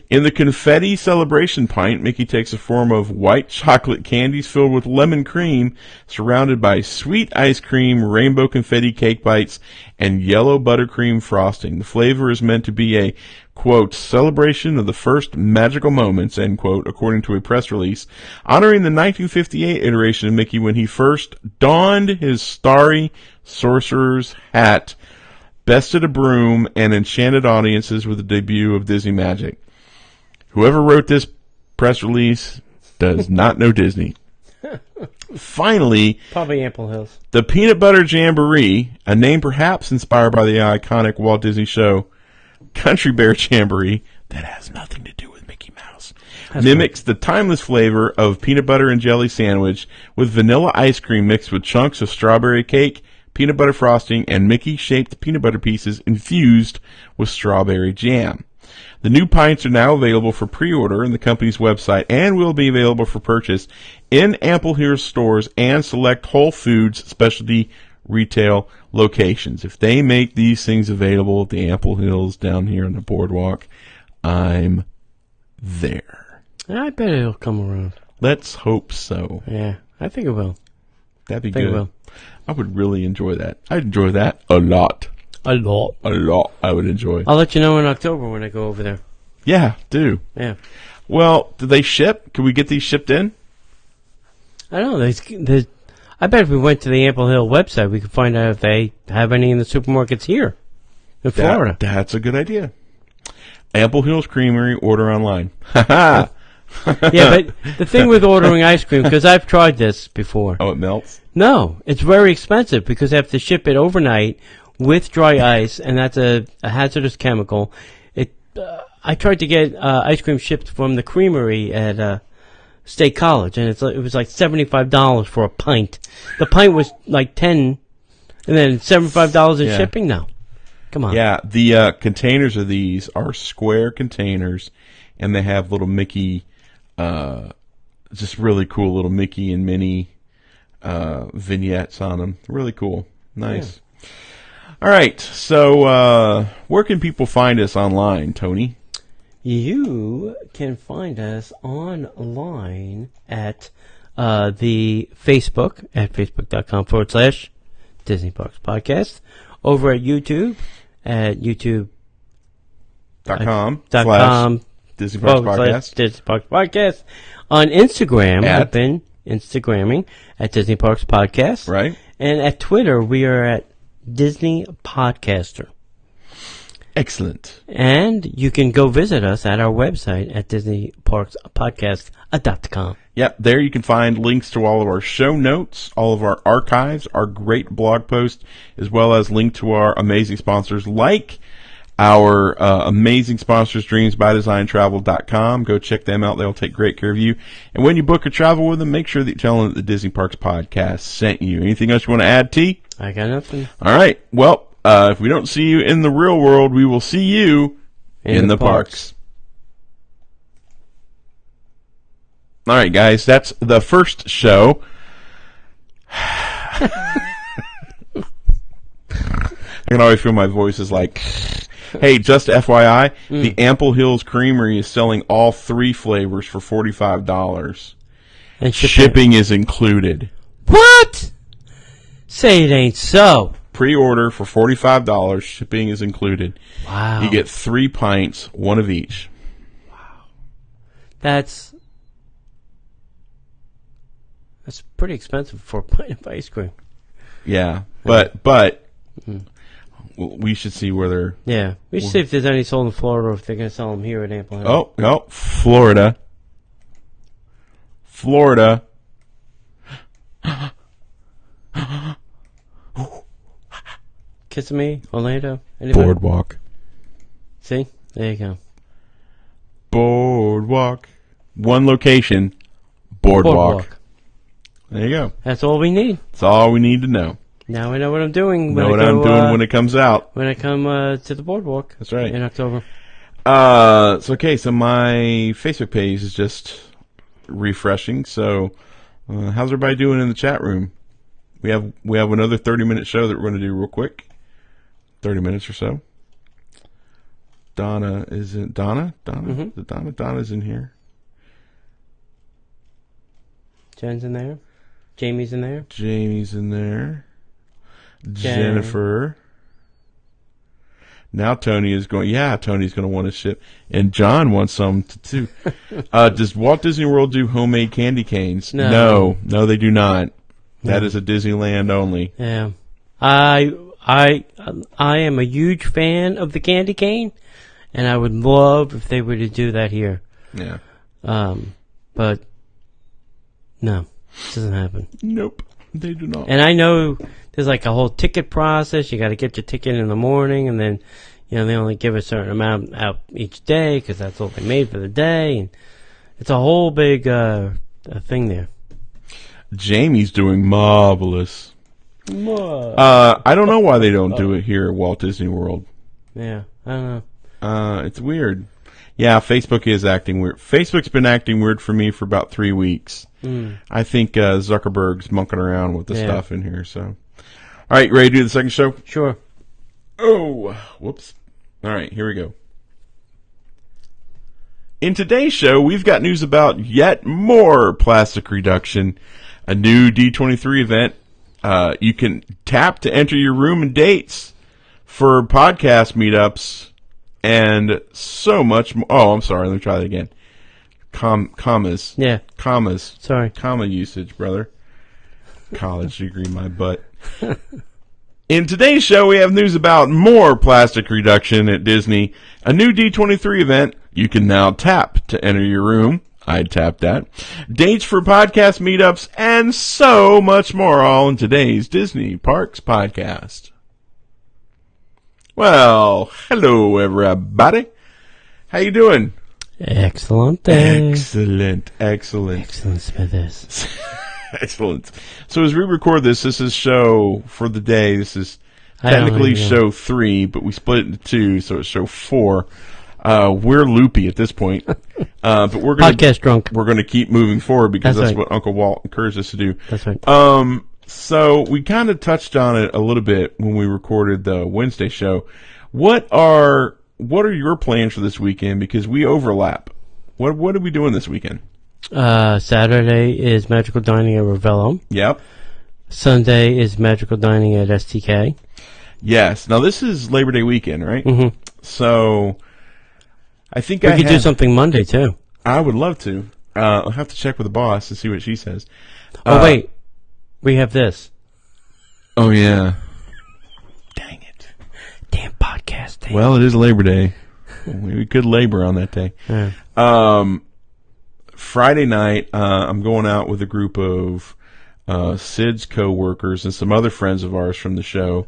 In the confetti celebration pint, Mickey takes the form of white chocolate candies filled with lemon cream, surrounded by sweet ice cream, rainbow confetti cake bites, and yellow buttercream frosting. The flavor is meant to be a, quote, celebration of the first magical moments, end quote, according to a press release, honoring the 1958 iteration of Mickey when he first donned his starry sorcerer's hat, bested a broom, and enchanted audiences with the debut of Disney Magic. Whoever wrote this press release does not know Disney. finally, Probably Ample Hills. the Peanut Butter Jamboree, a name perhaps inspired by the iconic Walt Disney show Country Bear Jamboree that has nothing to do with Mickey Mouse, mimics the timeless flavor of peanut butter and jelly sandwich with vanilla ice cream mixed with chunks of strawberry cake, peanut butter frosting, and Mickey-shaped peanut butter pieces infused with strawberry jam. The new pints are now available for pre-order on the company's website and will be available for purchase in Ample Hills stores and select Whole Foods specialty retail locations. If they make these things available at the Ample Hills down here on the boardwalk, I'm there. I bet it'll come around. Let's hope so. Yeah, I think it will. That'd be I think good. it will. I would really enjoy that. I'd enjoy that a lot. A lot. A lot I would enjoy. I'll let you know in October when I go over there. Yeah, do. Yeah. Well, do they ship? Can we get these shipped in? I don't know. I bet if we went to the Ample Hill website, we could find out if they have any in the supermarkets here in Florida. That's a good idea. Ample Hills Creamery, order online. Ha Yeah, but the thing with ordering ice cream, because I've tried this before. Oh, it melts? No, it's very expensive because they have to ship it overnight with dry ice, and that's a hazardous chemical. I tried to get ice cream shipped from the creamery at State College, and it was like $75 for a pint. The pint was like $10, and then $75 in shipping. No, come on. Yeah, the containers of these are square containers, and they have little Mickey, just really cool little Mickey and Minnie vignettes on them. Really cool. Nice. Yeah. All right, so where can people find us online, Tony? You can find us online at the Facebook at facebook.com/Disney Parks Podcast. Over at YouTube at youtube.com Disney Parks Podcast. Disney Parks Podcast. On Instagram, I've been Instagramming at Disney Parks Podcast. Right. And at Twitter, we are at Disney Podcaster. Excellent. And you can go visit us at our website at DisneyParksPodcast.com. Yep, there you can find links to all of our show notes, all of our archives, our great blog posts, as well as link to our amazing sponsors like our amazing sponsors, DreamsByDesignTravel.com. Go check them out. They'll take great care of you. And when you book a travel with them, make sure that you tell them that the Disney Parks Podcast sent you. Anything else you want to add, T? I got nothing. All right. Well, if we don't see you in the real world, we will see you in the parks. All right, guys, that's the first show. I can always feel my voice is like, hey, just FYI, the Ample Hills Creamery is selling all 3 flavors for $45. And shipping is included. What? Say it ain't so. Pre-order for $45. Shipping is included. Wow. You get 3 pints, 1 of each. Wow. That's pretty expensive for a pint of ice cream. Yeah, but we should see where they're... Yeah, we should see if there's any sold in Florida or if they're going to sell them here at Ample Hill. Oh, no, Florida. Kissimmee, Orlando, anybody? Boardwalk. See? There you go. Boardwalk. One location, Boardwalk. There you go. That's all we need. That's all we need to know. Now I know what I'm doing. Know what I'm doing when it comes out. When I come to the boardwalk. That's right. In October. So my Facebook page is just refreshing. So, how's everybody doing in the chat room? We have another 30-minute show that we're going to do real quick. 30 minutes or so. Donna is in. Donna. Mm-hmm. Donna's in here. Jen's in there. Jamie's in there. Jennifer. Now Tony is going. Yeah, Tony's going to want to ship, and John wants some too. Does Walt Disney World do homemade candy canes? No, they do not. That is a Disneyland only. Yeah, I am a huge fan of the candy cane, and I would love if they were to do that here. Yeah. But no. It doesn't happen. Nope, they do not. And I know there's like a whole ticket process. You got to get your ticket in the morning, and then they only give a certain amount out each day because that's all they made for the day. And it's a whole big thing there. Jamie's doing marvelous. I don't know why they don't do it here at Walt Disney World. Yeah, I don't know. It's weird. Yeah, Facebook is acting weird. Facebook's been acting weird for me for about 3 weeks. I think Zuckerberg's monkeying around with the stuff in here. So, all right, ready to do the second show? Sure. Oh, whoops. All right, here we go. In today's show, we've got news about yet more plastic reduction, a new D23 event. You can tap to enter your room and dates for podcast meetups and so much more. Oh, I'm sorry. Let me try that again. Commas. Yeah. Commas. Sorry. Comma usage, brother. College degree, my butt. In today's show, we have news about more plastic reduction at Disney, a new D23 event. You can now tap to enter your room. I'd tap that. Dates for podcast meetups, and so much more, all in today's Disney Parks podcast. Well, hello, everybody. How you doing? Excellent. Excellent. Excellent, Smithers. Excellent. So as we record this is show for the day. This is technically show 3, but we split it into 2, so it's show 4. We're loopy at this point, but we're gonna podcast drunk. We're going to keep moving forward because that's right. what Uncle Walt encouraged us to do. That's right. So we kind of touched on it a little bit when we recorded the Wednesday show. What are your plans for this weekend? Because we overlap. What are we doing this weekend? Saturday is Magical Dining at Ravello. Yep. Sunday is Magical Dining at STK. Yes. Now this is Labor Day weekend, right? Mm-hmm. So I think we could do something Monday too. I would love to. I'll have to check with the boss to see what she says. Oh wait, we have this. Oh yeah. Dang it. Damn podcast day. Well, it is Labor Day. We could labor on that day. Yeah. Friday night, I'm going out with a group of Sid's co-workers and some other friends of ours from the show,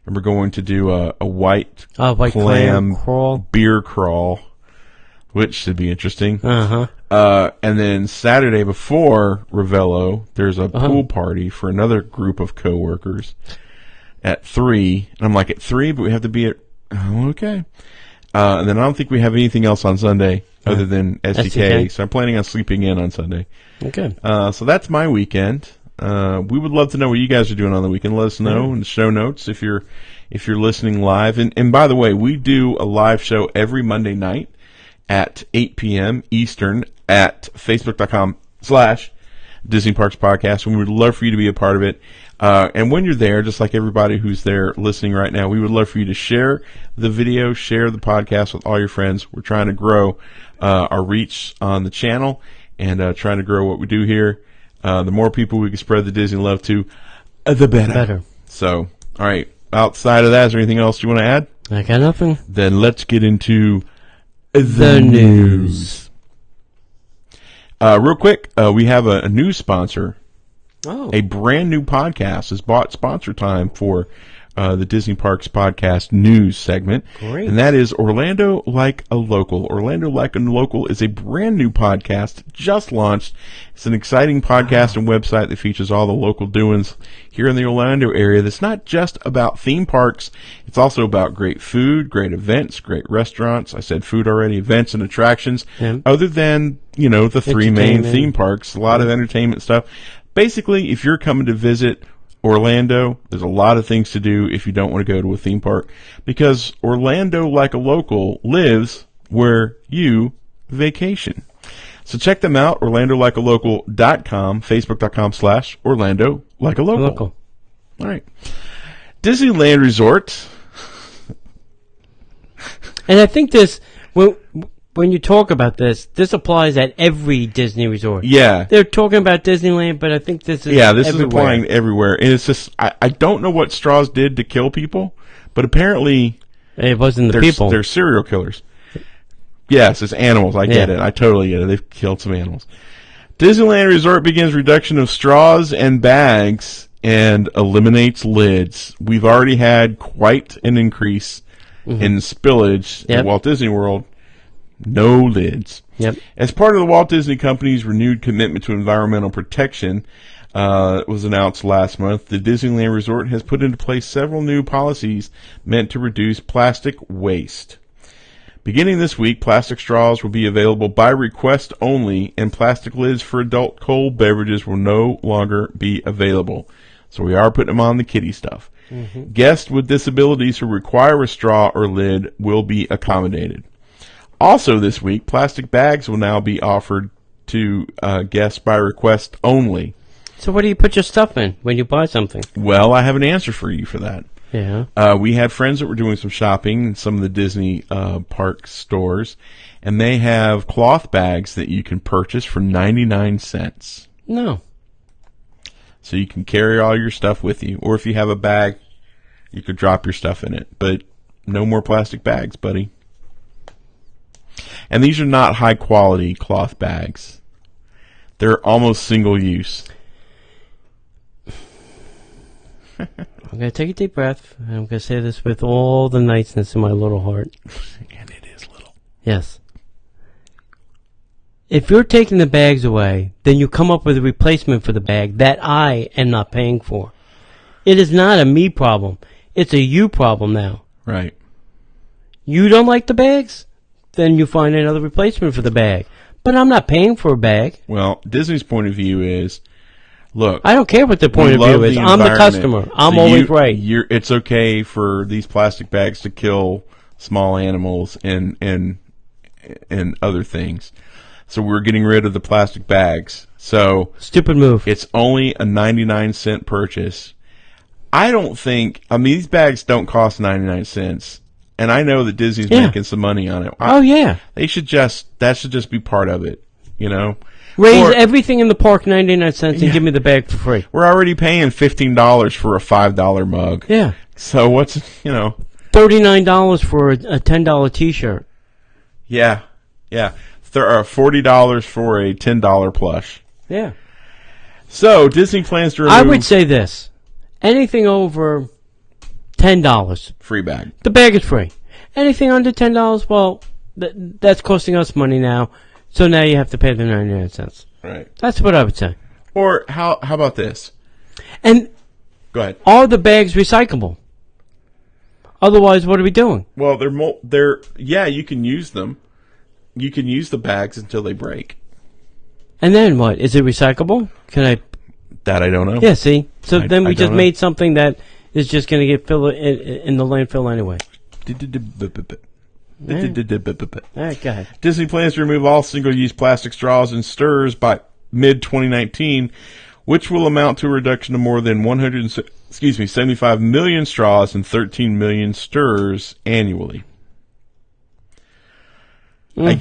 and we're going to do a white clam crawl, beer crawl, which should be interesting. Uh-huh. And then Saturday before Ravello, there's a pool party for another group of co-workers at 3. And I'm like, at 3, but we have to be at... Oh, okay. And then I don't think we have anything else on Sunday other than STK. So I'm planning on sleeping in on Sunday. Okay. So that's my weekend. We would love to know what you guys are doing on the weekend. Let us know in the show notes if you're listening live. And by the way, we do a live show every Monday night at 8 p.m. Eastern at facebook.com/Disney Parks Podcast. And we would love for you to be a part of it. And when you're there, just like everybody who's there listening right now, we would love for you to share the video, share the podcast with all your friends. We're trying to grow our reach on the channel and trying to grow what we do here. The more people we can spread the Disney love to, the better. So, all right. Outside of that, is there anything else you want to add? I got nothing. Then let's get into the news. Real quick, we have a new sponsor. Oh. A brand new podcast has bought sponsor time for the Disney Parks Podcast news segment. Great. And that is Orlando Like a Local. Orlando Like a Local is a brand new podcast just launched. It's an exciting podcast and website that features all the local doings here in the Orlando area. That's not just about theme parks. It's also about great food, great events, great restaurants. I said food already, events and attractions. Yeah. Other than, the 3 main theme parks, a lot of entertainment stuff. Basically, if you're coming to visit Orlando, there's a lot of things to do if you don't want to go to a theme park, because Orlando Like a Local lives where you vacation. So check them out, orlandolikealocal.com, facebook.com/Orlando Like a Local. All right. Disneyland Resort. And I think this, when you talk about this applies at every Disney resort. Yeah. They're talking about Disneyland, but I think this is this is applying everywhere. And it's just, I don't know what straws did to kill people, but apparently it wasn't the people. They're serial killers. Yes, it's animals. I get it. I totally get it. They've killed some animals. Disneyland Resort begins reduction of straws and bags and eliminates lids. We've already had quite an increase in spillage at Walt Disney World. No lids. Yep. As part of the Walt Disney Company's renewed commitment to environmental protection, it was announced last month, the Disneyland Resort has put into place several new policies meant to reduce plastic waste. Beginning this week, plastic straws will be available by request only, and plastic lids for adult cold beverages will no longer be available. So we are putting them on the kiddie stuff. Guests with disabilities who require a straw or lid will be accommodated. Also this week, plastic bags will now be offered to guests by request only. So what do you put your stuff in when you buy something? Well, I have an answer for you for that. Yeah. We had friends that were doing some shopping in some of the Disney park stores, and they have cloth bags that you can purchase for 99 cents. No. So you can carry all your stuff with you. Or if you have a bag, you could drop your stuff in it. But no more plastic bags, buddy. And these are not high-quality cloth bags. They're almost single-use. I'm going to take a deep breath, and I'm going to say this with all the niceness in my little heart. And it is little. Yes. If you're taking the bags away, then you come up with a replacement for the bag that I am not paying for. It is not a me problem. It's a you problem now. Right. You don't like the bags? Then you find another replacement for the bag. But I'm not paying for a bag. Well, Disney's point of view is, look, I don't care what their point of view is. I'm the customer. I'm always right. It's okay for these plastic bags to kill small animals and other things. So we're getting rid of the plastic bags. So stupid move. It's only a 99-cent purchase. I don't think. I mean, these bags don't cost 99 cents, and I know that Disney's making some money on it. They should just that should just be part of it. You know. Raise everything in the park 99 cents and give me the bag for free. We're already paying $15 for a $5 mug. Yeah. So what's, $39 for a $10 T-shirt. Yeah. Yeah. There are $40 for a $10 plush. Yeah. So Disney plans to remove... I would say this. Anything over $10. Free bag. The bag is free. Anything under $10, well, that's costing us money now. So now you have to pay the 99 cents. Right. That's what I would say. Or how about this? And go ahead. Are the bags recyclable? Otherwise, what are we doing? Well, you can use them. You can use the bags until they break. And then what? Is it recyclable? That I don't know. Yeah, see? So then we just made something that is just going to get filled in the landfill anyway. All right, go ahead. Disney plans to remove all single-use plastic straws and stirrers by mid-2019, which will amount to a reduction of more than 75 million straws and 13 million stirrers annually. Mm-hmm. I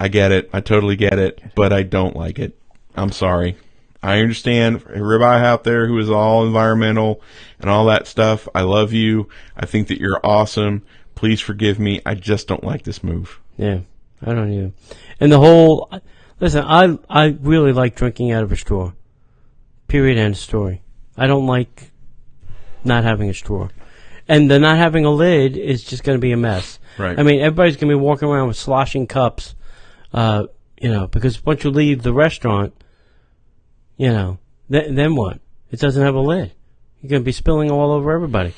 get it. I totally get it, but I don't like it. I'm sorry. I understand everybody out there who is all environmental and all that stuff. I love you. I think that you're awesome. Please forgive me. I just don't like this move. Yeah, I don't either. And the whole... Listen, I really like drinking out of a straw. Period, end of story. I don't like not having a straw. And the not having a lid is just going to be a mess. Right. I mean, everybody's going to be walking around with sloshing cups, because once you leave the restaurant, then what? It doesn't have a lid. You're going to be spilling all over everybody.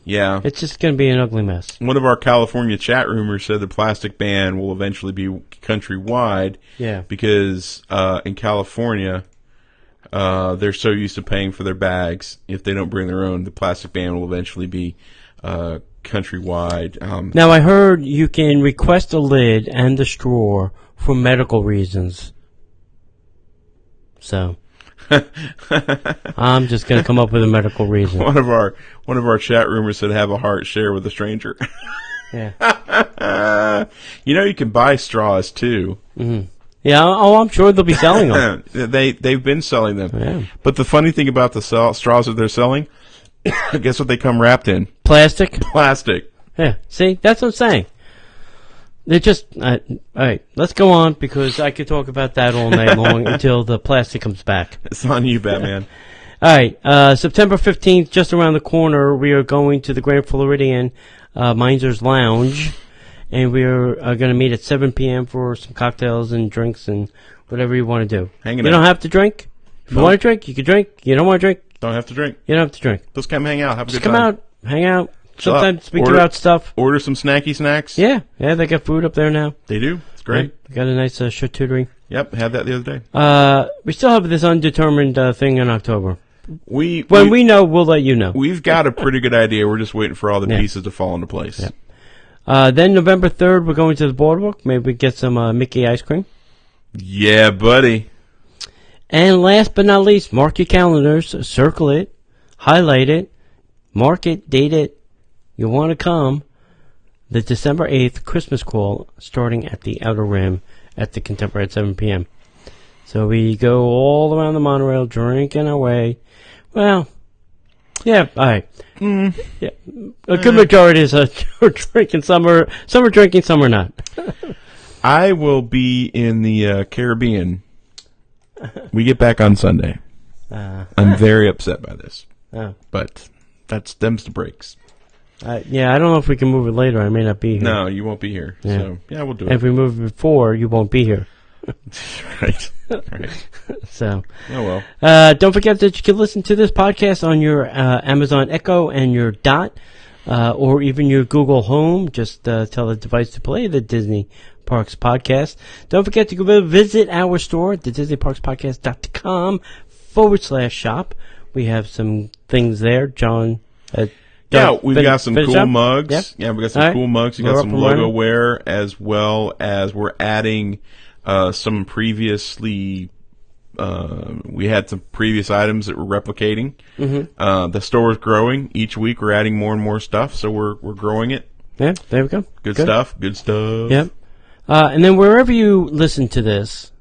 Yeah. It's just going to be an ugly mess. One of our California chat roomers said the plastic ban will eventually be countrywide. Yeah. Because in California, they're so used to paying for their bags. If they don't bring their own, the plastic ban will eventually be countrywide. Now, I heard you can request a lid and a straw for medical reasons. So... I'm just going to come up with a medical reason. One of our chat roomers said have a heart share with a stranger. Yeah. You can buy straws too. Mm-hmm. Yeah, I'm sure they'll be selling them. They've been selling them. Yeah. But the funny thing about the straws that they're selling, guess what they come wrapped in? Plastic. Plastic. Yeah. See, that's what I'm saying. They're just all right. Let's go on because I could talk about that all night long until the plastic comes back. It's on you, Batman. All right, September 15th, just around the corner, we are going to the Grand Floridian Meinzer's Lounge, and we are going to meet at 7 p.m. for some cocktails and drinks and whatever you want to do. Hanging you out. don't have to drink. If you want to drink, you can drink. You don't want to drink, Don't have to drink. you don't have to drink. Just come hang out. Have a Just good come time. out, hang out. Chill out. Sometimes we Order- throw out stuff. Order some snacky snacks. Yeah, they got food up there now. They do. It's great. Yeah, they got a nice charcuterie. Yep, had that the other day. We still have this undetermined thing in October. We know, we'll let you know. We've got a pretty good idea. We're just waiting for all the Yeah. pieces to fall into place. Yeah. Then November 3rd, we're going to the boardwalk. Maybe we get some Mickey ice cream. Yeah, buddy. And last but not least, mark your calendars, circle it, highlight it, mark it, date it. You want to come. The December 8th Christmas call starting at the Outer Rim at the Contemporary at 7 p.m. So we go all around the monorail drinking our way. Well, yeah, all right. Yeah, a good majority is drinking. Some are drinking, some are not. I will be in the Caribbean. We get back on Sunday. I'm very upset by this. But them's the breaks. Yeah, I don't know if we can move it later. I may not be here. No, you won't be here. Yeah. So, yeah, we'll do And if we move it before, you won't be here. Right. So, Oh, well. don't forget that you can listen to this podcast on your Amazon Echo and your Dot, or even your Google Home. Just tell the device to play the Disney Parks Podcast. Don't forget to go visit our store, the DisneyParksPodcast.com/shop. We have some things there, John. Yeah, we've got some cool up? mugs. Yep. Yeah, we got some All right. cool mugs. We We're got up some and logo running. wear, as well as we're adding some previously. We had some previous items that we're replicating. Mm-hmm. The store is growing each week. We're adding more and more stuff, so we're growing it. Yeah, there we go. Good stuff. Good stuff. Yep. And then wherever you listen to this,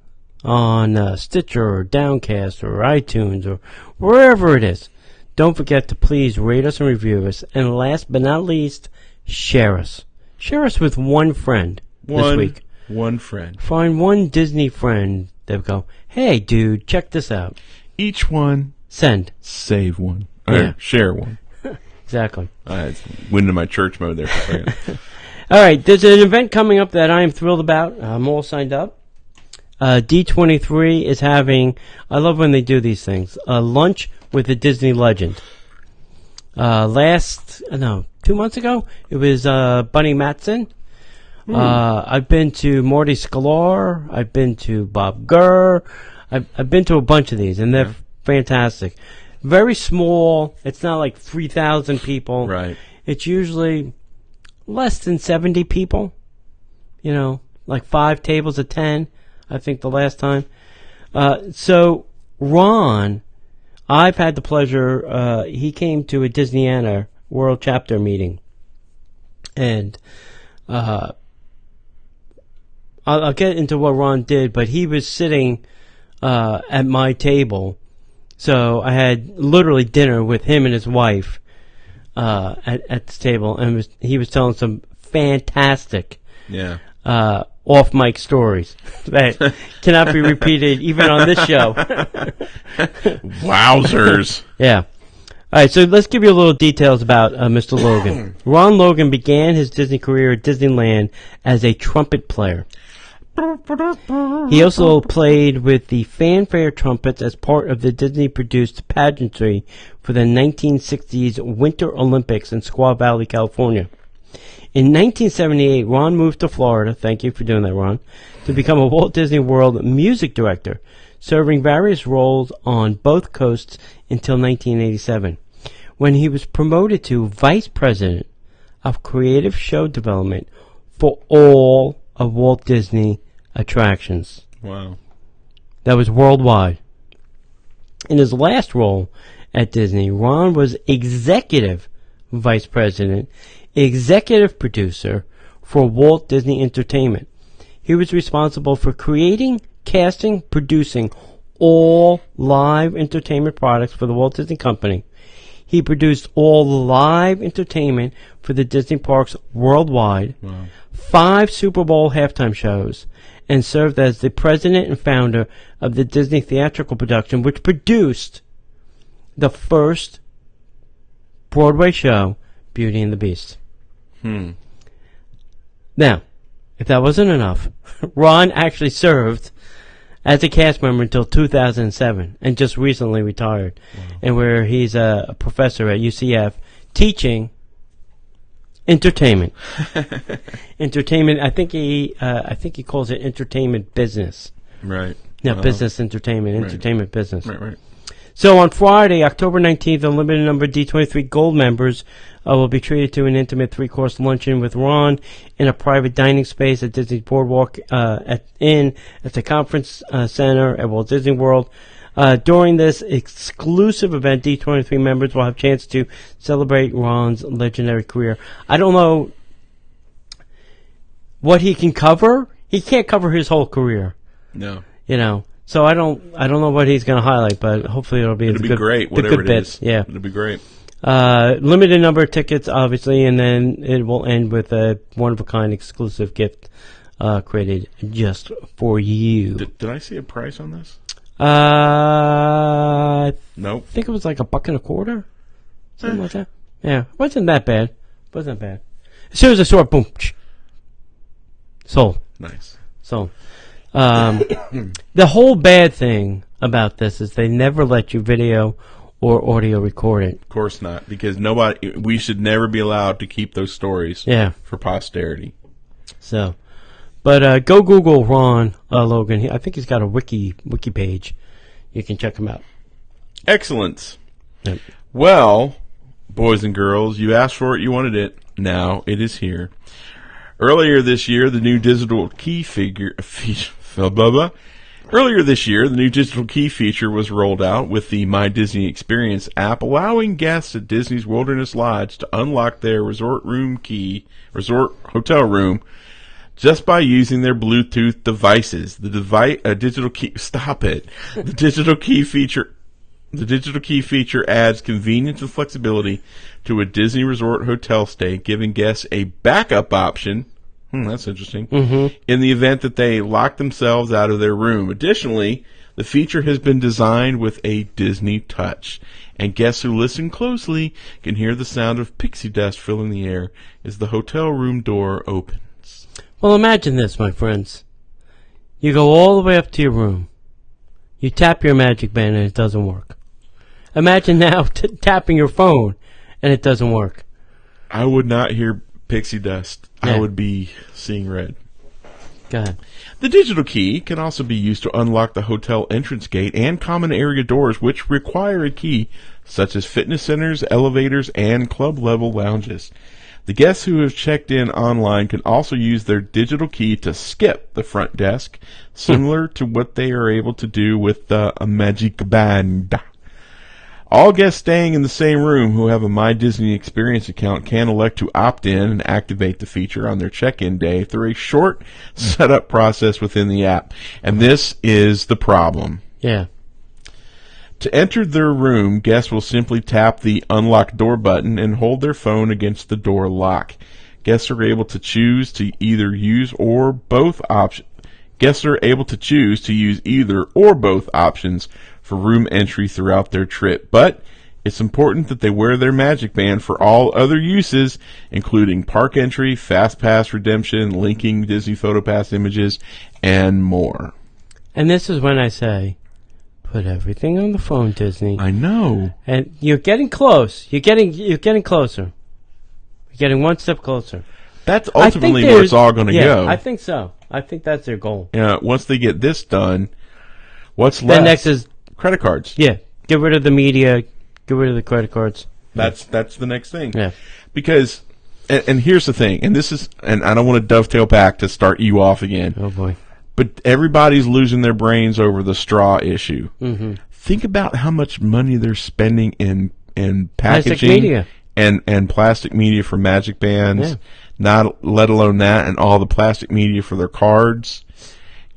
on Stitcher or Downcast or iTunes or wherever it is, don't forget to please rate us and review us. And last but not least, share us. Share us with one friend this week. One friend. Find one Disney friend that go, hey, dude, check this out. Each one. Send. Save one. Or Yeah. share one. Exactly. I went into my church mode there for a second. All right, there's an event coming up that I am thrilled about. I'm all signed up. D23 is having, I love when they do these things, a lunch with a Disney legend. 2 months ago, it was Bunny Matson. I've been to Marty Sklar. I've been to Bob Gurr. I've been to a bunch of these, and they're fantastic. Very small. It's not like 3,000 people. Right. It's usually less than 70 people. You know, like 5 tables of 10, I think the last time. So Ron, I've had the pleasure, he came to a Disneyana World Chapter meeting. And I'll get into what Ron did, but he was sitting at my table. So I had literally dinner with him and his wife at this table, and he was telling some fantastic off-mic stories that cannot be repeated even on this show. Wowzers. Yeah. All right, so let's give you a little details about Mr. Logan. Ron Logan began his Disney career at Disneyland as a trumpet player. He also played with the fanfare trumpets as part of the Disney-produced pageantry for the 1960s Winter Olympics in Squaw Valley, California. In 1978, Ron moved to Florida, thank you for doing that, Ron, to become a Walt Disney World music director, serving various roles on both coasts until 1987, when he was promoted to Vice President of Creative Show Development for all of Walt Disney attractions. Wow. That was worldwide. In his last role at Disney, Ron was Executive Vice President, Executive Producer for Walt Disney Entertainment. He was responsible for creating, casting, producing all live entertainment products for the Walt Disney Company. He produced all live entertainment for the Disney parks worldwide, 5 Super Bowl halftime shows, and served as the president and founder of the Disney theatrical production, which produced the first Broadway show, Beauty and the Beast. Now, if that wasn't enough, Ron actually served as a cast member until 2007 and just recently retired. Wow. And where he's a professor at UCF teaching entertainment. Entertainment, I think he calls it entertainment business. Right. No, business entertainment, entertainment business. Right. So on Friday, October 19th, a limited number of D23 Gold members will be treated to an intimate 3-course luncheon with Ron in a private dining space at Disney's Boardwalk at the Conference Center at Walt Disney World. During this exclusive event, D23 members will have a chance to celebrate Ron's legendary career. I don't know what he can cover. He can't cover his whole career. No. You know. So I don't know what he's going to highlight, but hopefully it'll be great. Whatever good it bits. is, Yeah, it'll be great. Limited number of tickets, obviously, and then it will end with a one-of-a-kind exclusive gift created just for you. Did I see a price on this? Nope. I think it was like $1.25, something like that. Yeah, wasn't that bad. As soon as I saw it, boom, sold. Nice. Sold. The whole bad thing about this is they never let you video or audio record it. Of course not, because we should never be allowed to keep those stories for posterity. So, but go Google Ron Logan. I think he's got a wiki page. You can check him out. Excellent. Yep. Well, boys and girls, you asked for it, you wanted it. Now it is here. Earlier this year, the new digital key feature was rolled out with the My Disney Experience app, allowing guests at Disney's Wilderness Lodge to unlock their resort hotel room just by using their Bluetooth devices. The digital key feature adds convenience and flexibility to a Disney resort hotel stay, giving guests a backup option. That's interesting. Mm-hmm. In the event that they lock themselves out of their room. Additionally, the feature has been designed with a Disney touch, and guests who listen closely can hear the sound of pixie dust filling the air as the hotel room door opens. Well, imagine this, my friends. You go all the way up to your room. You tap your magic band and it doesn't work. Imagine now tapping your phone and it doesn't work. I would not hear pixie dust. Yeah. I would be seeing red. Go ahead. The digital key can also be used to unlock the hotel entrance gate and common area doors, which require a key, such as fitness centers, elevators, and club-level lounges. The guests who have checked in online can also use their digital key to skip the front desk, similar to what they are able to do with a Magic Band. All guests staying in the same room who have a My Disney Experience account can elect to opt in and activate the feature on their check-in day through a short setup process within the app. And this is the problem. Yeah. To enter their room, guests will simply tap the unlock door button and hold their phone against the door lock. Guests are able to choose to either use or both options. Guests are able to choose to use either or both options for room entry throughout their trip, but it's important that they wear their Magic Band for all other uses, including park entry, Fast Pass redemption, linking Disney PhotoPass images, and more. And this is when I say, put everything on the phone, Disney. I know. And you're getting close. You're getting closer. You're getting one step closer. That's ultimately where it's all going to go. I think so. I think that's their goal. Yeah. Once they get this done, what's left? Then next is credit cards. Yeah. Get rid of the media. Get rid of the credit cards. That's the next thing. Yeah. Because, and here's the thing, and this is, and I don't want to dovetail back to start you off again. Oh boy. But everybody's losing their brains over the straw issue. Mm-hmm. Think about how much money they're spending in packaging plastic media. and plastic media for Magic Bands. Yeah. Not let alone that, and all the plastic media for their cards.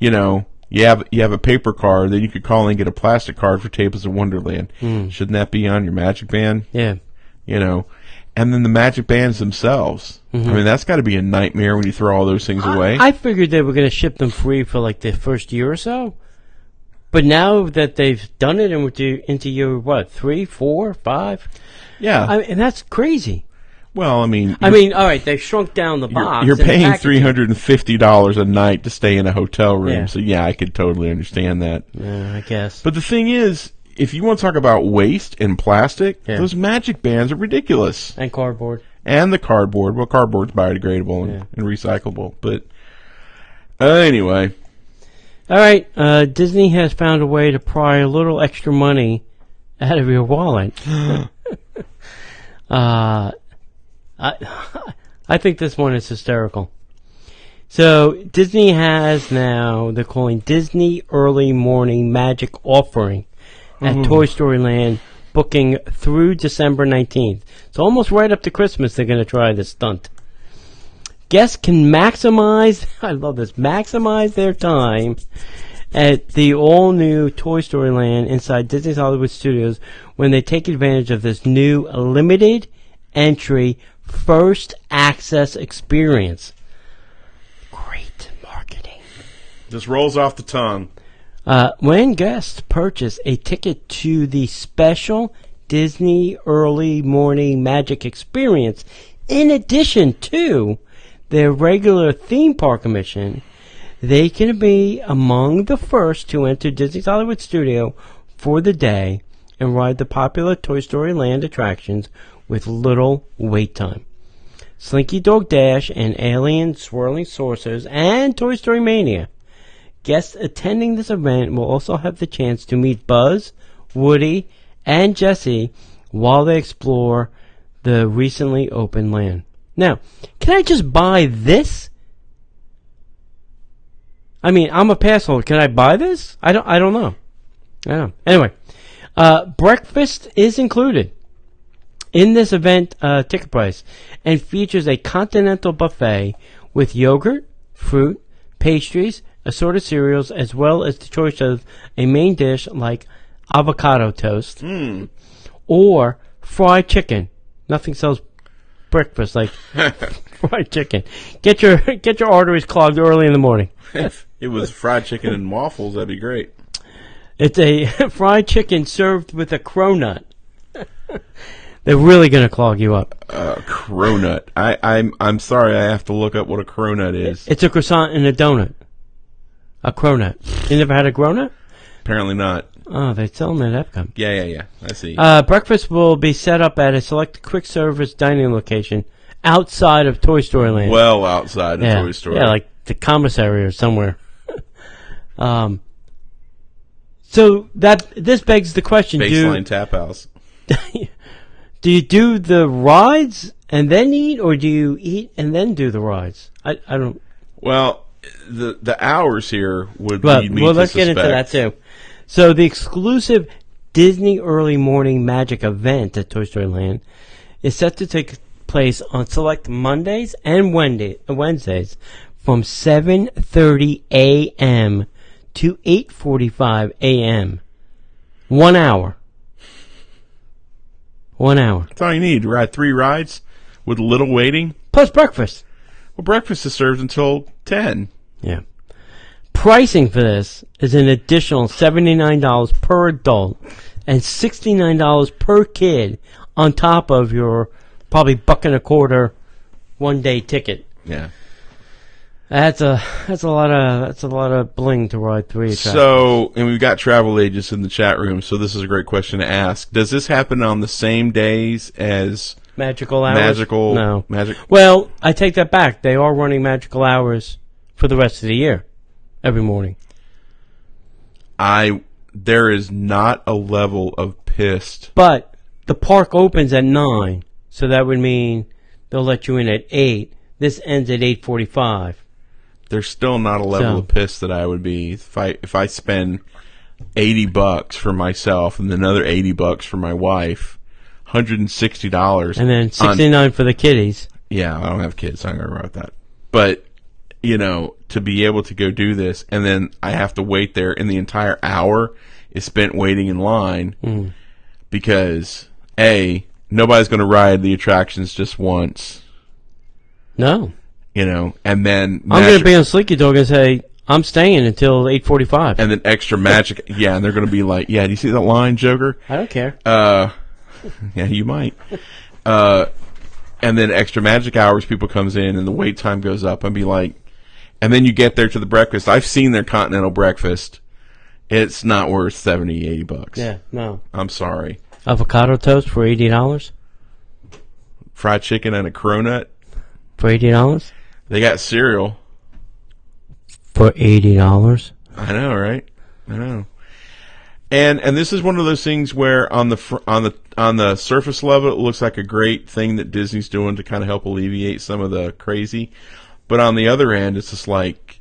You know, you have a paper card, then you could call and get a plastic card for Tables of Wonderland. Shouldn't that be on your Magic Band? Yeah. You know, and then the magic bands themselves. Mm-hmm. I mean, that's got to be a nightmare when you throw all those things away. I figured they were going to ship them free for like the first year or so. But now that they've done it into year, what, 3, 4, 5? Yeah. And that's crazy. Well, I mean, all right, they've shrunk down the box. You're paying $350 a night to stay in a hotel room. Yeah. So, yeah, I could totally understand that. Yeah, I guess. But the thing is, if you want to talk about waste and plastic, those magic bands are ridiculous. And cardboard. And the cardboard. Well, cardboard's biodegradable and recyclable. But anyway. All right. Disney has found a way to pry a little extra money out of your wallet. I think this one is hysterical. So Disney has now, they're calling Disney Early Morning Magic Offering at Toy Story Land, booking through December 19th. So almost right up to Christmas they're going to try this stunt. Guests can maximize, I love this, maximize their time at the all-new Toy Story Land inside Disney's Hollywood Studios when they take advantage of this new limited entry first access experience. Great marketing. This rolls off the tongue. When guests purchase a ticket to the special Disney Early Morning Magic Experience, in addition to their regular theme park admission, they can be among the first to enter Disney's Hollywood Studio for the day and ride the popular Toy Story Land attractions with little wait time. Slinky Dog Dash and Alien Swirling Saucers and Toy Story Mania. Guests attending this event will also have the chance to meet Buzz, Woody, and Jessie while they explore the recently opened land. Now, can I just buy this? I mean, I'm a pass holder. Can I buy this? I don't know. Anyway, breakfast is included in this event ticket price and features a continental buffet with yogurt, fruit, pastries, assorted cereals, as well as the choice of a main dish like avocado toast or fried chicken. Nothing sells breakfast like fried chicken. Get your arteries clogged early in the morning. If it was fried chicken and waffles, that'd be great. It's a fried chicken served with a cronut. They're really going to clog you up. Cronut. I'm sorry, I have to look up what a cronut is. It's a croissant and a donut. A cronut. You never had a cronut? Apparently not. Oh, they sell them at Epcot. Yeah. I see. Breakfast will be set up at a select quick service dining location outside of Toy Story Land. Well outside of Toy Story. Yeah, like the commissary or somewhere. So this begs the question: Baseline Tap House. Do you do the rides and then eat, or do you eat and then do the rides? I don't. Well, the hours here would lead me to let's get into that too. So the exclusive Disney Early Morning Magic event at Toy Story Land is set to take place on select Mondays and Wednesdays from 7:30 a.m. to 8:45 a.m. 1 hour. 1 hour. That's all you need. Ride 3 rides with little waiting. Plus breakfast. Well, breakfast is served until 10. Yeah. Pricing for this is an additional $79 per adult and $69 per kid on top of your probably $1.25 one-day ticket. Yeah. That's a lot of bling to ride 3 attractions. So, and we've got travel agents in the chat room, so this is a great question to ask. Does this happen on the same days as magical hours? No. Magic. Well, I take that back. They are running magical hours for the rest of the year, every morning. There is not a level of pissed. But the park opens at 9, so that would mean they'll let you in at 8. This ends at 8:45. There's still not a level of piss that I would be if I spend $80 for myself and another $80 for my wife, $160, and then $69 for the kiddies. Yeah, I don't have kids, so I'm gonna write that. But to be able to go do this, and then I have to wait there, and the entire hour is spent waiting in line because A, nobody's going to ride the attractions just once. No. And then I'm going to be on Slinky Dog and say, I'm staying until 8:45. And then extra magic. Yeah, and they're going to be like, yeah, do you see that line, Joker? I don't care. Yeah, you might. And then extra magic hours, people comes in and the wait time goes up and be like, and then you get there to the breakfast. I've seen their continental breakfast. It's not worth $70-$80. Yeah, no. I'm sorry. Avocado toast for $80? Fried chicken and a cronut. For $80? They got cereal. For $80? I know, right? I know. And this is one of those things where on the surface level it looks like a great thing that Disney's doing to kind of help alleviate some of the crazy, but on the other end it's just like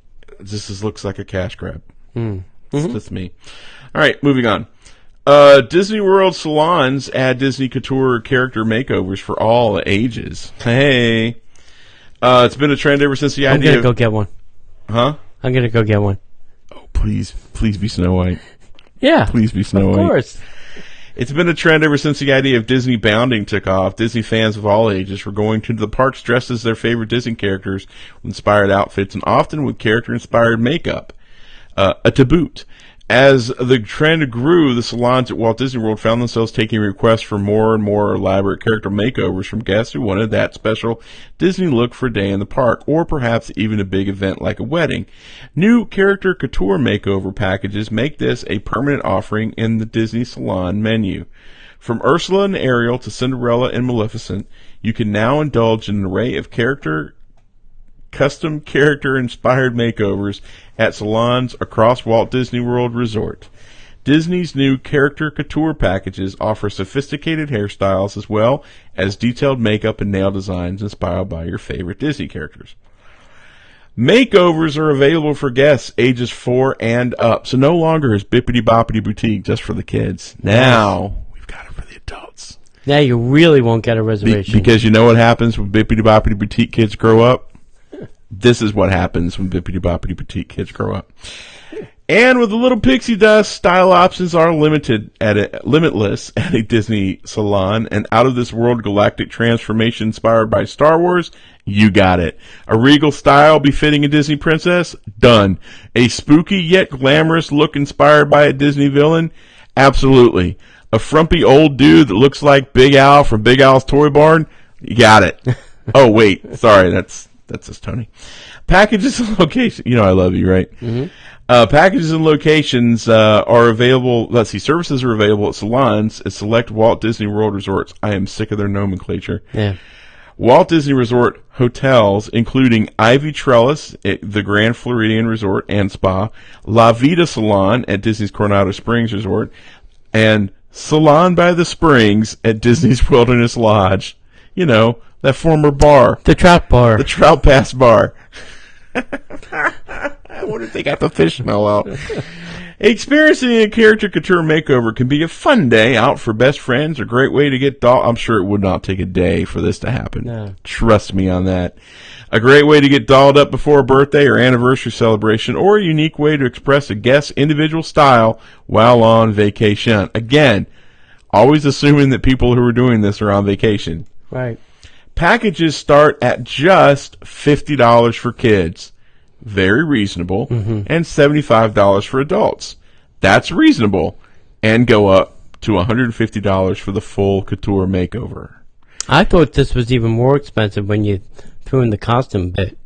looks like a cash grab. It's just me. All right, moving on. Disney World salons add Disney Couture character makeovers for all ages. Hey, it's been a trend ever since the idea. I'm gonna go get one. Huh? I'm gonna go get one. Oh, please be Snow White. Yeah, please be Snow White. Of course. It's been a trend ever since the idea of Disney bounding took off. Disney fans of all ages were going to the parks dressed as their favorite Disney characters with inspired outfits and often with character-inspired makeup. To boot. As the trend grew, the salons at Walt Disney World found themselves taking requests for more and more elaborate character makeovers from guests who wanted that special Disney look for a day in the park, or perhaps even a big event like a wedding. New character couture makeover packages make this a permanent offering in the Disney salon menu. From Ursula and Ariel to Cinderella and Maleficent, you can now indulge in an array of custom character-inspired makeovers at salons across Walt Disney World Resort. Disney's new character couture packages offer sophisticated hairstyles as well as detailed makeup and nail designs inspired by your favorite Disney characters. Makeovers are available for guests ages 4 and up, so no longer is Bippity Boppity Boutique just for the kids. Now, we've got it for the adults. Now you really won't get a reservation. Because you know what happens when Bippity Boppity Boutique kids grow up? This is what happens when Bippity Boppity Boutique kids grow up. And with a little pixie dust, style options are limitless at a Disney salon. An out-of-this-world galactic transformation inspired by Star Wars? You got it. A regal style befitting a Disney princess? Done. A spooky yet glamorous look inspired by a Disney villain? Absolutely. A frumpy old dude that looks like Big Al from Big Al's Toy Barn? You got it. Oh, wait. Sorry, that's just Tony. Packages and locations. You know I love you, right? Mm-hmm. Packages and locations are available. Let's see. Services are available at salons at select Walt Disney World resorts. I am sick of their nomenclature. Yeah. Walt Disney Resort hotels, including Ivy Trellis at the Grand Floridian Resort and Spa, La Vida Salon at Disney's Coronado Springs Resort, and Salon by the Springs at Disney's Wilderness Lodge. You know, that former bar. The Trout Bar. The Trout Pass Bar. I wonder if they got the fish smell out. Experiencing a character couture makeover can be a fun day out for best friends, a great way to get I'm sure it would not take a day for this to happen. No. Trust me on that. A great way to get dolled up before a birthday or anniversary celebration, or a unique way to express a guest's individual style while on vacation. Again, always assuming that people who are doing this are on vacation. Right. Packages start at just $50 for kids. Very reasonable. Mm-hmm. And $75 for adults. That's reasonable. And go up to $150 for the full couture makeover. I thought this was even more expensive when you threw in the costume bit.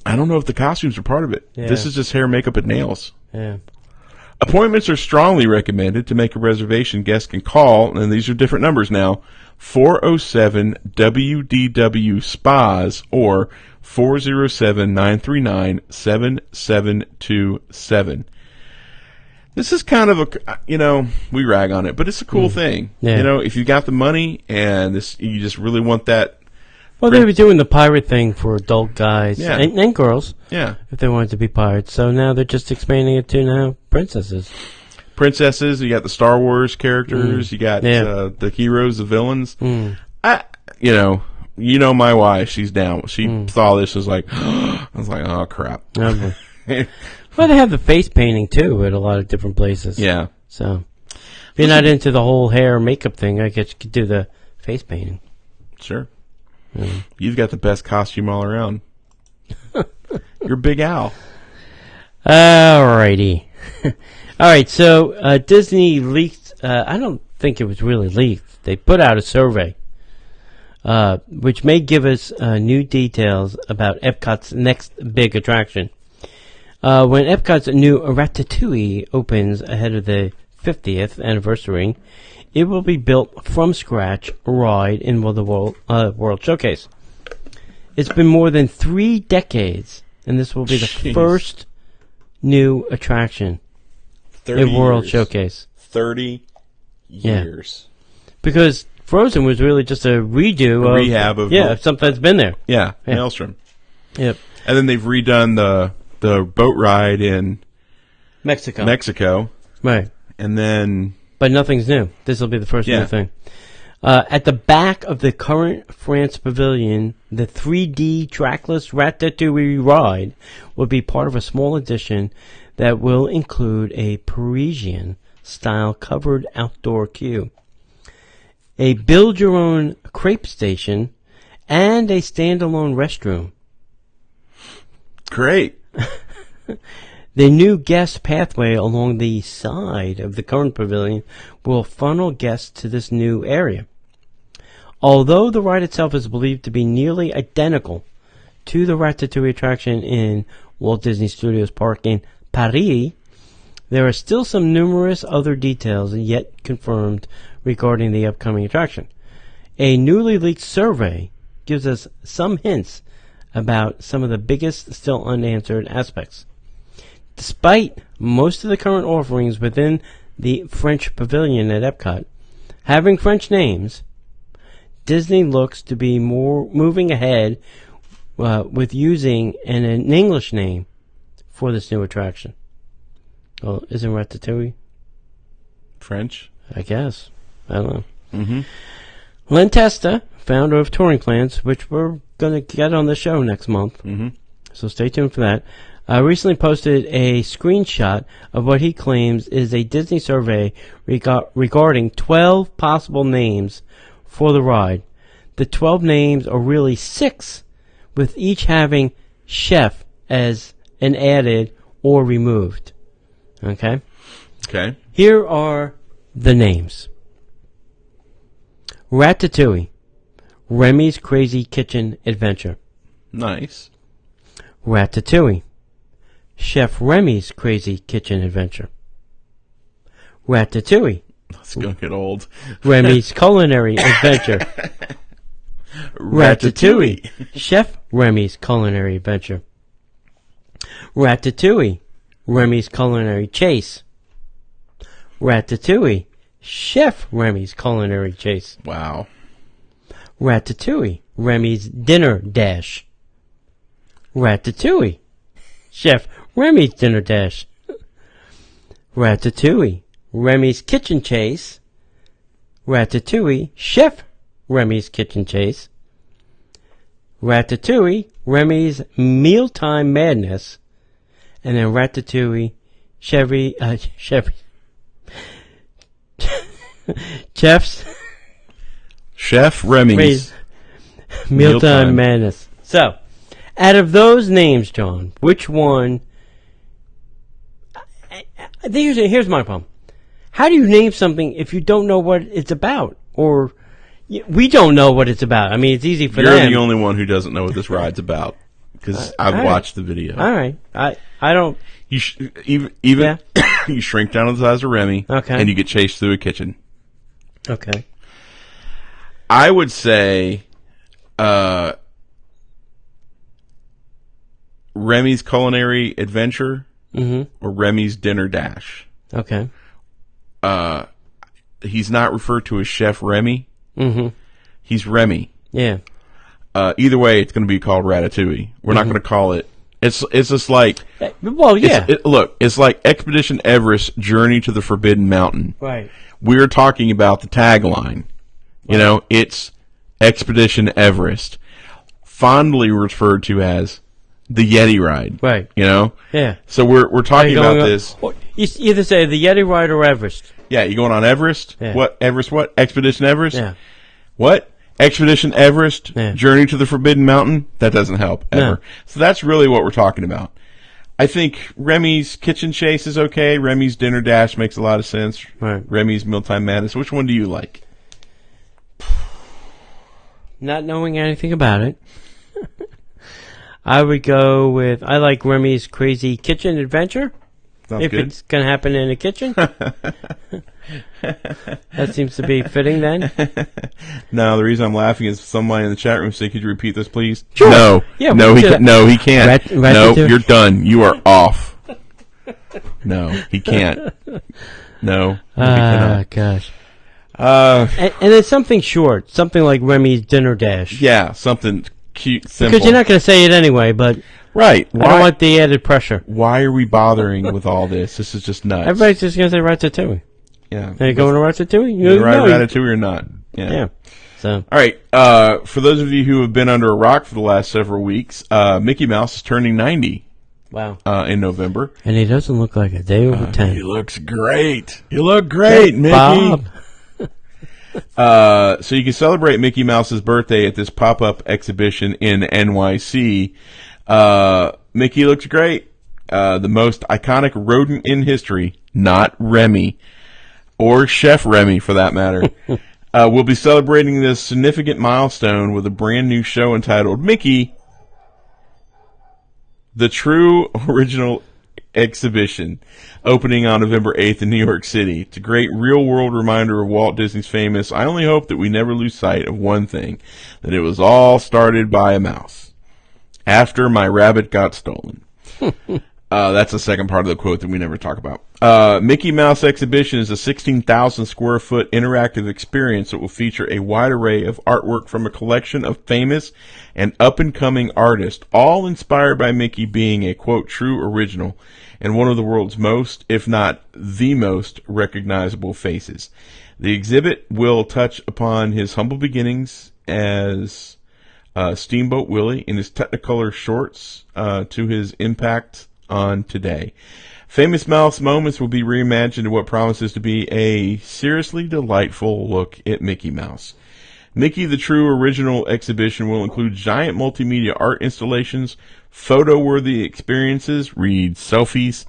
I don't know if the costumes are part of it. Yeah. This is just hair, makeup, and nails. Yeah. Appointments are strongly recommended. To make a reservation, guests can call, and these are different numbers now, 407-WDW-SPAS or 407-939-7727. This is kind of a, we rag on it, but it's a cool thing. Yeah. If you got the money and you just really want that. Well, they were doing the pirate thing for adult guys and girls. Yeah. If they wanted to be pirates. So now they're just expanding it to now princesses. Princesses, you got the Star Wars characters, you got the heroes, the villains. My wife, she's down. She saw this and was like, I was like, oh, crap. Well, they have the face painting, too, at a lot of different places. Yeah. So, if you're not into the whole hair makeup thing, I guess you could do the face painting. Sure. You've got the best costume all around. You're Big Al. Alrighty. Alright, so Disney leaked, I don't think it was really leaked. They put out a survey, which may give us new details about Epcot's next big attraction. When Epcot's new Ratatouille opens ahead of the 50th anniversary, it will be built from scratch ride in the World Showcase. It's been more than 3 decades, and this will be the first new attraction in World Showcase. 30 years. Yeah. Because Frozen was really just a rehab of something that's been there. Yeah, Maelstrom. Yep. And then they've redone the boat ride in Mexico. Right. And then... But nothing's new. This will be the first new thing. At the back of the current France Pavilion, the 3D trackless Ratatouille ride will be part of a small addition that will include a Parisian-style covered outdoor queue, a build-your-own crepe station, and a standalone restroom. Great. The new guest pathway along the side of the current pavilion will funnel guests to this new area. Although the ride itself is believed to be nearly identical to the Ratatouille attraction in Walt Disney Studios Park in Paris, there are still some numerous other details yet confirmed regarding the upcoming attraction. A newly leaked survey gives us some hints about some of the biggest still unanswered aspects. Despite most of the current offerings within the French Pavilion at Epcot having French names, Disney looks to be moving ahead with using an English name for this new attraction. Well, isn't Ratatouille French? I guess. I don't know. Mm-hmm. Len Testa, founder of Touring Plans, which we're going to get on the show next month, so stay tuned for that, recently posted a screenshot of what he claims is a Disney survey regarding 12 possible names for the ride. The 12 names are really 6, with each having chef as an added or removed. Okay? Okay. Here are the names. Ratatouille, Remy's Crazy Kitchen Adventure. Nice. Ratatouille, Chef Remy's Crazy Kitchen Adventure. Ratatouille. That's going to get old. Remy's Culinary Adventure. Ratatouille, Chef Remy's Culinary Adventure. Ratatouille, Remy's Culinary Chase. Ratatouille, Chef Remy's Culinary Chase. Wow. Ratatouille, Remy's Dinner Dash. Ratatouille, Chef Remy's Dinner Dash. Ratatouille, Remy's Kitchen Chase. Ratatouille, Chef Remy's Kitchen Chase. Ratatouille, Remy's Mealtime Madness. And then Ratatouille, Chef Remy's Mealtime Madness. So, out of those names, John, which one... Here's my problem. How do you name something if you don't know what it's about? Or we don't know what it's about. I mean, it's easy for them. You're the only one who doesn't know what this ride's about because I've watched the video. All right, I don't. You even you shrink down to the size of Remy, and you get chased through a kitchen. Okay. I would say, Remy's Culinary Adventure or Remy's Dinner Dash. Okay. He's not referred to as Chef Remy. Mm-hmm. He's Remy. Yeah. Either way, it's going to be called Ratatouille. We're not going to call it. It's just like. Well, yeah. Look, it's like Expedition Everest: Journey to the Forbidden Mountain. Right. We're talking about the tagline. You know, it's Expedition Everest, fondly referred to as the Yeti ride. Right. You know. Yeah. So we're talking about this. You either say the Yeti ride or Everest. Yeah, you going on Everest? Yeah. What Everest? What Expedition Everest? Yeah. What? Expedition Everest, Yeah. Journey to the Forbidden Mountain? That doesn't help, ever. No. So that's really what we're talking about. I think Remy's Kitchen Chase is okay. Remy's Dinner Dash makes a lot of sense. Right. Remy's Mealtime Madness. Which one do you like? Not knowing anything about it, I would go with, I like Remy's Crazy Kitchen Adventure. Sounds if good. it's going to happen in a kitchen. That seems to be fitting then. No, the reason I'm laughing is somebody in the chat room said, "Could you repeat this, please?" Sure. No, Yeah, no, we he can do can't. No, he can't. No, Ratatouille. you're done. You are off. No, he can't. No, he cannot. Gosh. Uh, And it's something short, something like Remy's Dinner Dash. yeah, something cute, simple. Because you're not going to say it anyway, but right. I don't want the added pressure. Why are we bothering with all this? This is just nuts. Everybody's just going to say Ratatouille. yeah. Are you going to Ratatouille? You ride No, Ratatouille or not? Yeah. So, All right. For those of you who have been under a rock for the last several weeks, Mickey Mouse is turning 90 wow. in November. And he doesn't look like a day over 10. He looks great. You look great, Mickey. Bob. So you can celebrate Mickey Mouse's birthday at this pop-up exhibition in NYC. Mickey looks great. The most iconic rodent in history, not Remy, or Chef Remy for that matter. We'll be celebrating this significant milestone with a brand new show entitled Mickey, the True Original Exhibition, opening on November 8th in New York City. It's a great real-world reminder of Walt Disney's famous, "I only hope that we never lose sight of one thing, that it was all started by a mouse. After my rabbit got stolen." That's the second part of the quote that we never talk about. Mickey Mouse Exhibition is a 16,000 square foot interactive experience that will feature a wide array of artwork from a collection of famous and up-and-coming artists, all inspired by Mickey being a, quote, true original and one of the world's most, if not the most, recognizable faces. The exhibit will touch upon his humble beginnings as Steamboat Willie in his Technicolor shorts to his impact on today. Famous Mouse moments will be reimagined in what promises to be a seriously delightful look at Mickey Mouse. Mickey the True Original Exhibition will include giant multimedia art installations, photo-worthy experiences, read selfies,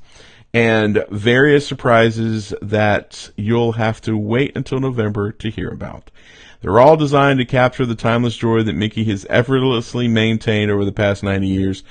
and various surprises that you'll have to wait until November to hear about. They're all designed to capture the timeless joy that Mickey has effortlessly maintained over the past 90 years.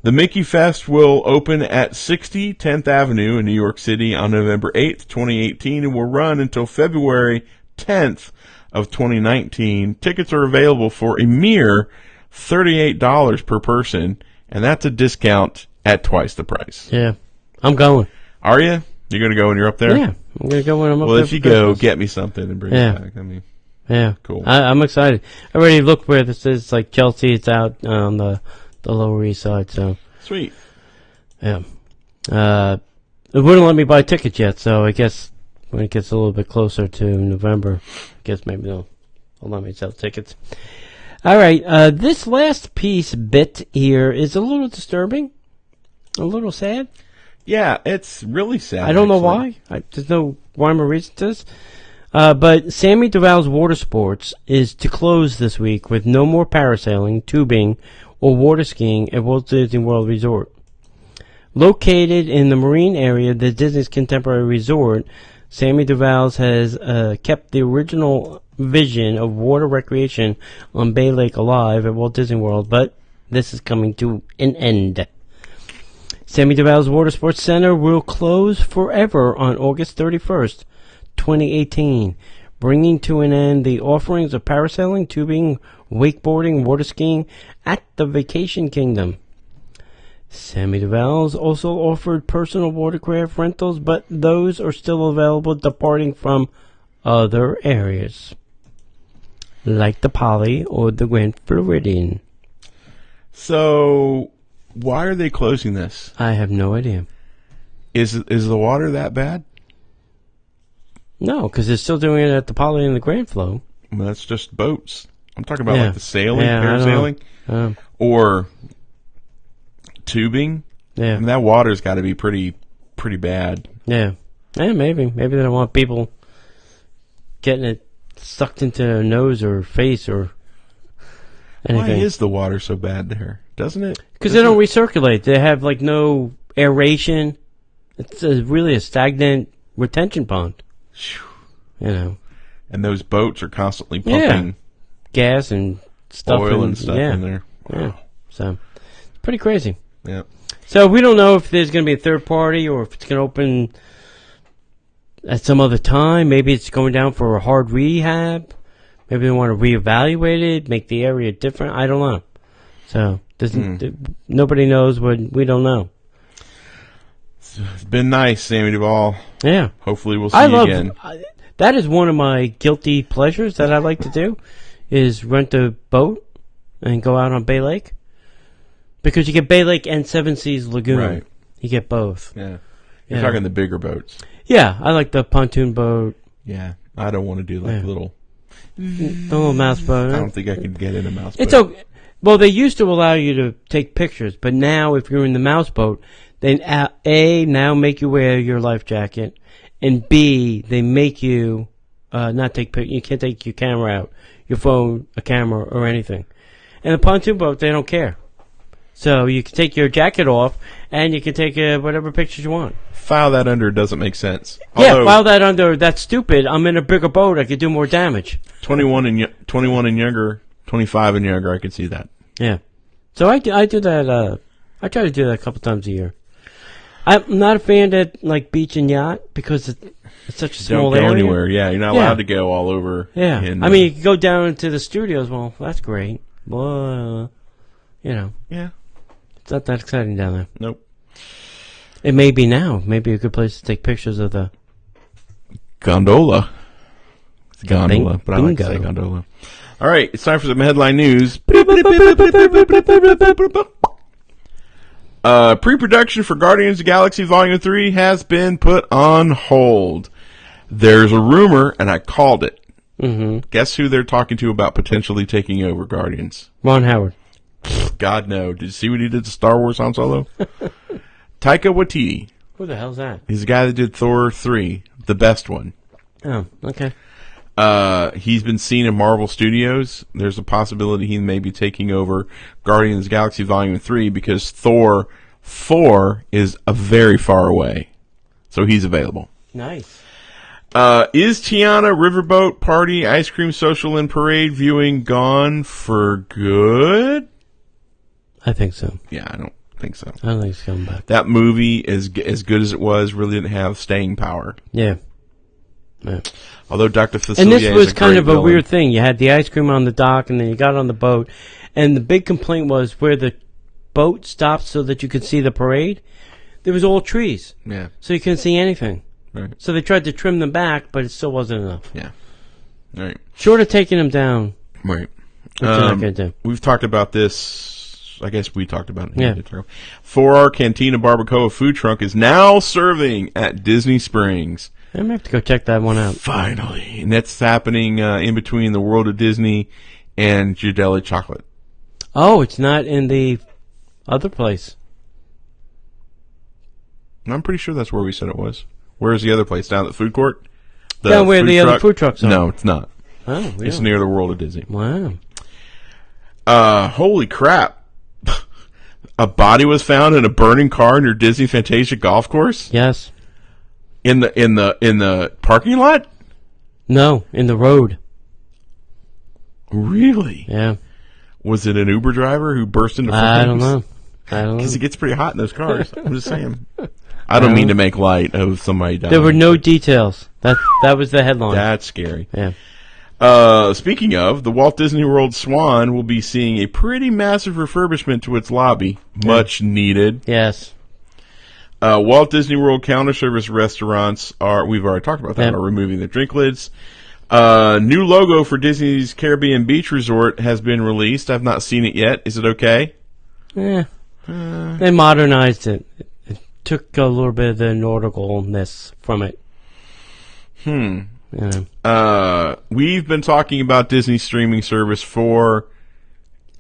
The Mickey Fest will open at 60 10th Avenue in New York City on November 8th, 2018, and will run until February 10th of 2019. Tickets are available for a mere $38 per person, and that's a discount at twice the price. Yeah. I'm going. Are you? You're going to go when you're up there? Yeah. I'm going to go when I'm up Well, there if for you go, Christmas. get me something and bring Yeah. it back. I mean, Yeah. Cool. I'm excited. I already looked where this is. Like Chelsea, it's out on the Lower East Side. So, sweet. yeah. It wouldn't let me buy tickets yet. So I guess when it gets a little bit closer to November, I guess maybe they'll let me sell tickets. All right. This last bit here is a little disturbing, a little sad. Yeah, it's really sad. I don't know actually. why. There's no rhyme or reason to this. But Sammy Duval's Water Sports is to close this week with no more parasailing, tubing, or water skiing at Walt Disney World Resort. Located in the marine area of the Disney's Contemporary Resort, Sammy Duval's has kept the original vision of water recreation on Bay Lake alive at Walt Disney World, but this is coming to an end. Sammy Duval's Water Sports Center will close forever on August 31st, 2018, bringing to an end the offerings of parasailing, tubing, wakeboarding, water skiing at the Vacation Kingdom. Sammy Duval's also offered personal watercraft rentals, but those are still available departing from other areas, like the Poly or the Grand Floridian. So, why are they closing this? I have no idea. Is the water that bad? No, because they're still doing it at the Poly and the Grand Flow. Well, that's just boats. I'm talking about Yeah. like the sailing, Yeah, I don't parasailing, or tubing. I Yeah, mean, that water's got to be pretty bad. yeah, maybe they don't want people getting it sucked into their nose or face or anything. Why is the water so bad there? Doesn't it? Because they don't recirculate. They have like no aeration. It's really a stagnant retention pond. You know. And those boats are constantly pumping gas and stuff oil and stuff in there. Wow. Yeah. So it's pretty crazy. Yeah. So we don't know if there's going to be a third party or if it's going to open at some other time. Maybe it's going down for a hard rehab. Maybe they want to reevaluate it, make the area different. I don't know. So nobody knows what we don't know. It's been nice, Sammy Duvall. Yeah. Hopefully we'll see you again. That is one of my guilty pleasures that I like to do, is rent a boat and go out on Bay Lake. Because you get Bay Lake and Seven Seas Lagoon. Right. You get both. Yeah. You're talking the bigger boats. Yeah, I like the pontoon boat. Yeah. I don't want to do the little mouse boat. I don't think I could get in a mouse boat. It's okay. Well, they used to allow you to take pictures, but now if you're in the mouse boat, they now make you wear your life jacket, and B, they make you not take pictures. You can't take your camera out, your phone, a camera, or anything. And the pontoon boat, they don't care. So you can take your jacket off, and you can take whatever pictures you want. File that under doesn't make sense. Yeah, file that under. That's stupid. I'm in a bigger boat. I could do more damage. 21 and younger, 25 and younger, I could see that. Yeah. So I do that. I try to do that a couple times a year. I'm not a fan of like beach and yacht because it's such a small area. Don't go anywhere. Yeah, you're not allowed to go all over. Yeah. I mean, you can go down into the studios. Well, that's great. Well, Yeah. It's not that exciting down there. Nope. It may be now. Maybe a good place to take pictures of the gondola. It's gondola, but I like to say gondola. All right, it's time for some headline news. Pre-production for Guardians of the Galaxy Volume 3 has been put on hold. There's a rumor, and I called it. Mm-hmm. Guess who they're talking to about potentially taking over Guardians? Ron Howard. God, no. Did you see what he did to Star Wars Han Solo? Taika Waititi. Who the hell's that? He's the guy that did Thor 3, the best one. Oh, okay. He's been seen in Marvel Studios. There's a possibility he may be taking over Guardians of the Galaxy Volume 3 because Thor 4 is very far away. So he's available. Nice. Is Tiana Riverboat Party Ice Cream Social and Parade viewing gone for good? I think so. Yeah, I don't think so. I don't think it's coming back. That movie, as good as it was, really didn't have staying power. Yeah. Although Dr. Facilier and this was kind of a villain. weird thing. You had the ice cream on the dock, and then you got on the boat, and the big complaint was where the boat stopped so that you could see the parade. There was all trees, so you couldn't see anything. Right. So they tried to trim them back, but it still wasn't enough. Yeah. Right. Short of taking them down. Right. What you're not gonna do. We've talked about this. I guess we talked about it. Yeah. 4R Cantina Barbacoa food truck is now serving at Disney Springs. I'm gonna have to go check that one out. Finally, and that's happening in between the World of Disney and Ghirardelli Chocolate. Oh, it's not in the other place. I'm pretty sure that's where we said it was. Where's the other place? Down at the food court? Down where the other food trucks are. No, it's not. Oh, really? It's near the World of Disney. Wow. Holy crap. A body was found in a burning car near Disney Fantasia Golf Course? Yes. In the parking lot? No, in the road. Really? Yeah. Was it an Uber driver who burst into flames? I don't know. Because it gets pretty hot in those cars. I'm just saying. I don't mean to make light of somebody dying. There were no details. That was the headline. That's scary. Yeah. Speaking of, the Walt Disney World Swan will be seeing a pretty massive refurbishment to its lobby. Much needed. Yes. Walt Disney World counter service restaurants we've already talked about that, are removing their drink lids. New logo for Disney's Caribbean Beach Resort has been released. I've not seen it yet. Is it okay? Yeah. They modernized it. It took a little bit of the nauticalness from it. Yeah. We've been talking about Disney streaming service for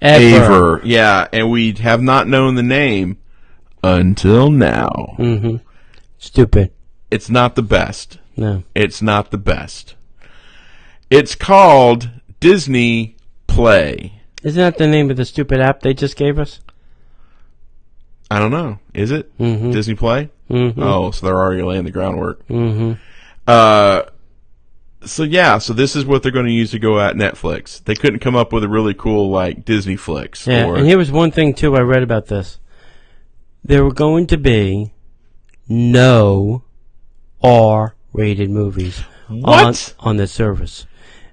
Ever. Yeah, and we have not known the name until now. Mm-hmm. Stupid. It's not the best. No. It's not the best. It's called Disney Play. Isn't that the name of the stupid app they just gave us? I don't know. Is it? Mm-hmm. Disney Play? Mm-hmm. Oh, so they're already laying the groundwork. Mm-hmm. So this is what they're going to use to go at Netflix. They couldn't come up with a really cool, like, Disney Flicks. Yeah, and here was one thing, too, I read about this. There were going to be no R-rated movies on the service.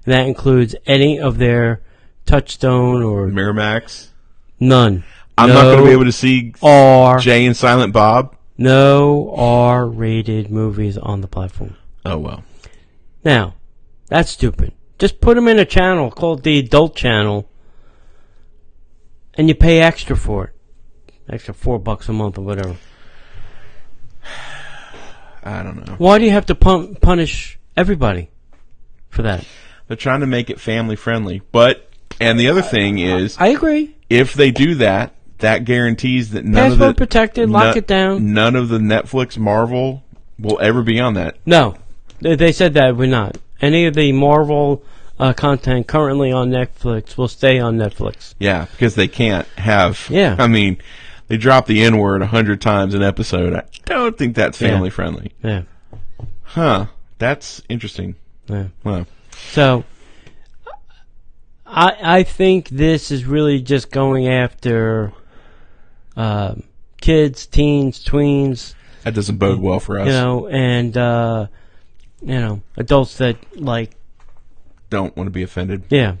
And that includes any of their Touchstone or... Miramax? None. I'm not going to be able to see Jay and Silent Bob? No R-rated movies on the platform. Oh, well. Now, that's stupid. Just put them in a channel called the Adult Channel, and you pay extra for it. Extra $4 a month or whatever. I don't know. Why do you have to punish everybody for that? They're trying to make it family friendly. And the other thing is... I agree. If they do that, that guarantees that Password protected, lock it down. None of the Netflix Marvel will ever be on that. No. They said that we're not. Any of the Marvel content currently on Netflix will stay on Netflix. Yeah, because they can't have... Yeah. I mean, they drop the N-word 100 times an episode. I don't think that's family friendly. Yeah. Huh. That's interesting. Yeah. Well. So, I think this is really just going after kids, teens, tweens. That doesn't bode well for us. And adults that, like... don't want to be offended. Yeah.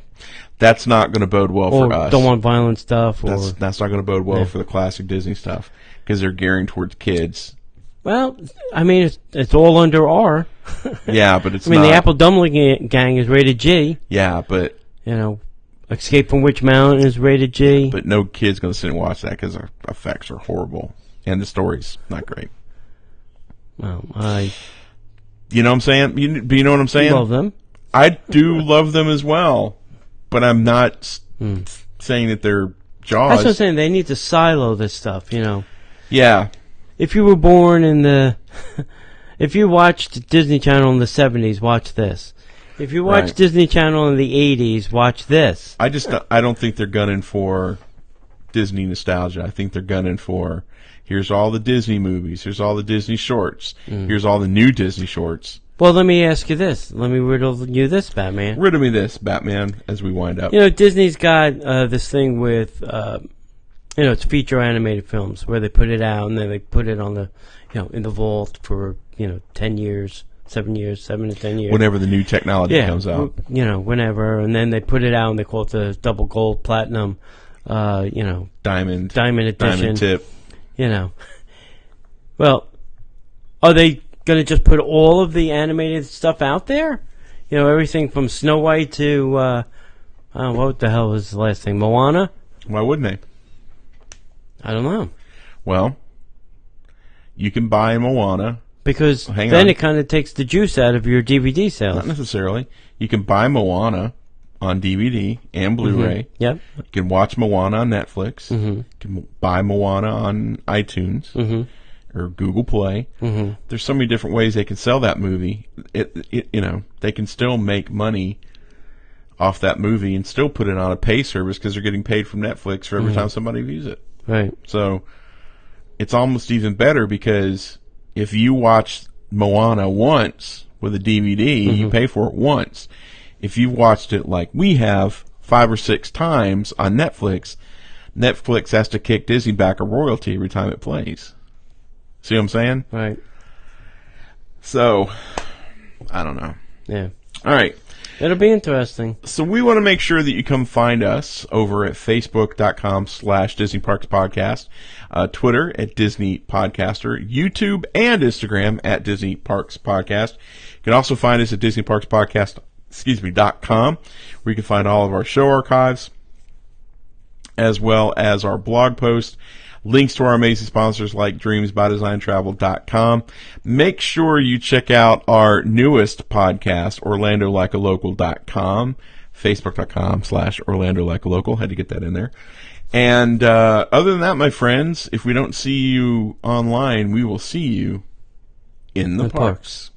That's not going to bode well for us. Don't want violent stuff. That's not going to bode well for the classic Disney stuff because they're gearing towards kids. Well, I mean, it's all under R. Yeah, but it's I mean, the Apple Dumpling Gang is rated G. Yeah, but... Escape from Witch Mountain is rated G. But no kid's going to sit and watch that because the effects are horrible. And the story's not great. Well, You know what I'm saying? You know what I'm saying? Love them. I do love them as well. But I'm not saying that they're Jaws. That's what I'm saying. They need to silo this stuff, Yeah. If you were born in the... if you watched Disney Channel in the 70s, watch this. If you watched Disney Channel in the 80s, watch this. I don't think they're gunning for Disney nostalgia. I think they're gunning for, here's all the Disney movies, here's all the Disney shorts, here's all the new Disney shorts. Well, let me ask you this. Let me riddle you this, Batman. Riddle me this, Batman, as we wind up. Disney's got this thing with, it's feature animated films where they put it out and then they put it on the, in the vault for, 10 years. 7 to 10 years. Whenever the new technology comes out. Whenever. And then they put it out and they call it the double gold platinum, Diamond edition. Diamond tip. Well, are they going to just put all of the animated stuff out there? Everything from Snow White to, what the hell was the last thing? Moana? Why wouldn't they? I don't know. Well, you can buy Moana. Because then it kind of takes the juice out of your DVD sales. Not necessarily. You can buy Moana on DVD and Blu-ray. Mm-hmm. Yep. You can watch Moana on Netflix. Mm-hmm. You can buy Moana on iTunes or Google Play. Mm-hmm. There's so many different ways they can sell that movie. They can still make money off that movie and still put it on a pay service because they're getting paid from Netflix for every time somebody views it. Right. So it's almost even better because if you watch Moana once with a DVD, you pay for it once. If you watched it like we have 5 or 6 times on Netflix, Netflix has to kick Disney back a royalty every time it plays. See what I'm saying? Right. So, I don't know. Yeah. All right. It'll be interesting. So we want to make sure that you come find us over at facebook.com/Disney Parks Podcast, Twitter at Disney Podcaster, YouTube and Instagram at Disney Parks Podcast. You can also find us at DisneyParksPodcast.com, where you can find all of our show archives, as well as our blog posts, links to our amazing sponsors like DreamsByDesignTravel.com. Make sure you check out our newest podcast, OrlandoLikeALocal.com, Facebook.com/OrlandoLikeALocal. Had to get that in there. And other than that, my friends, if we don't see you online, we will see you in the parks.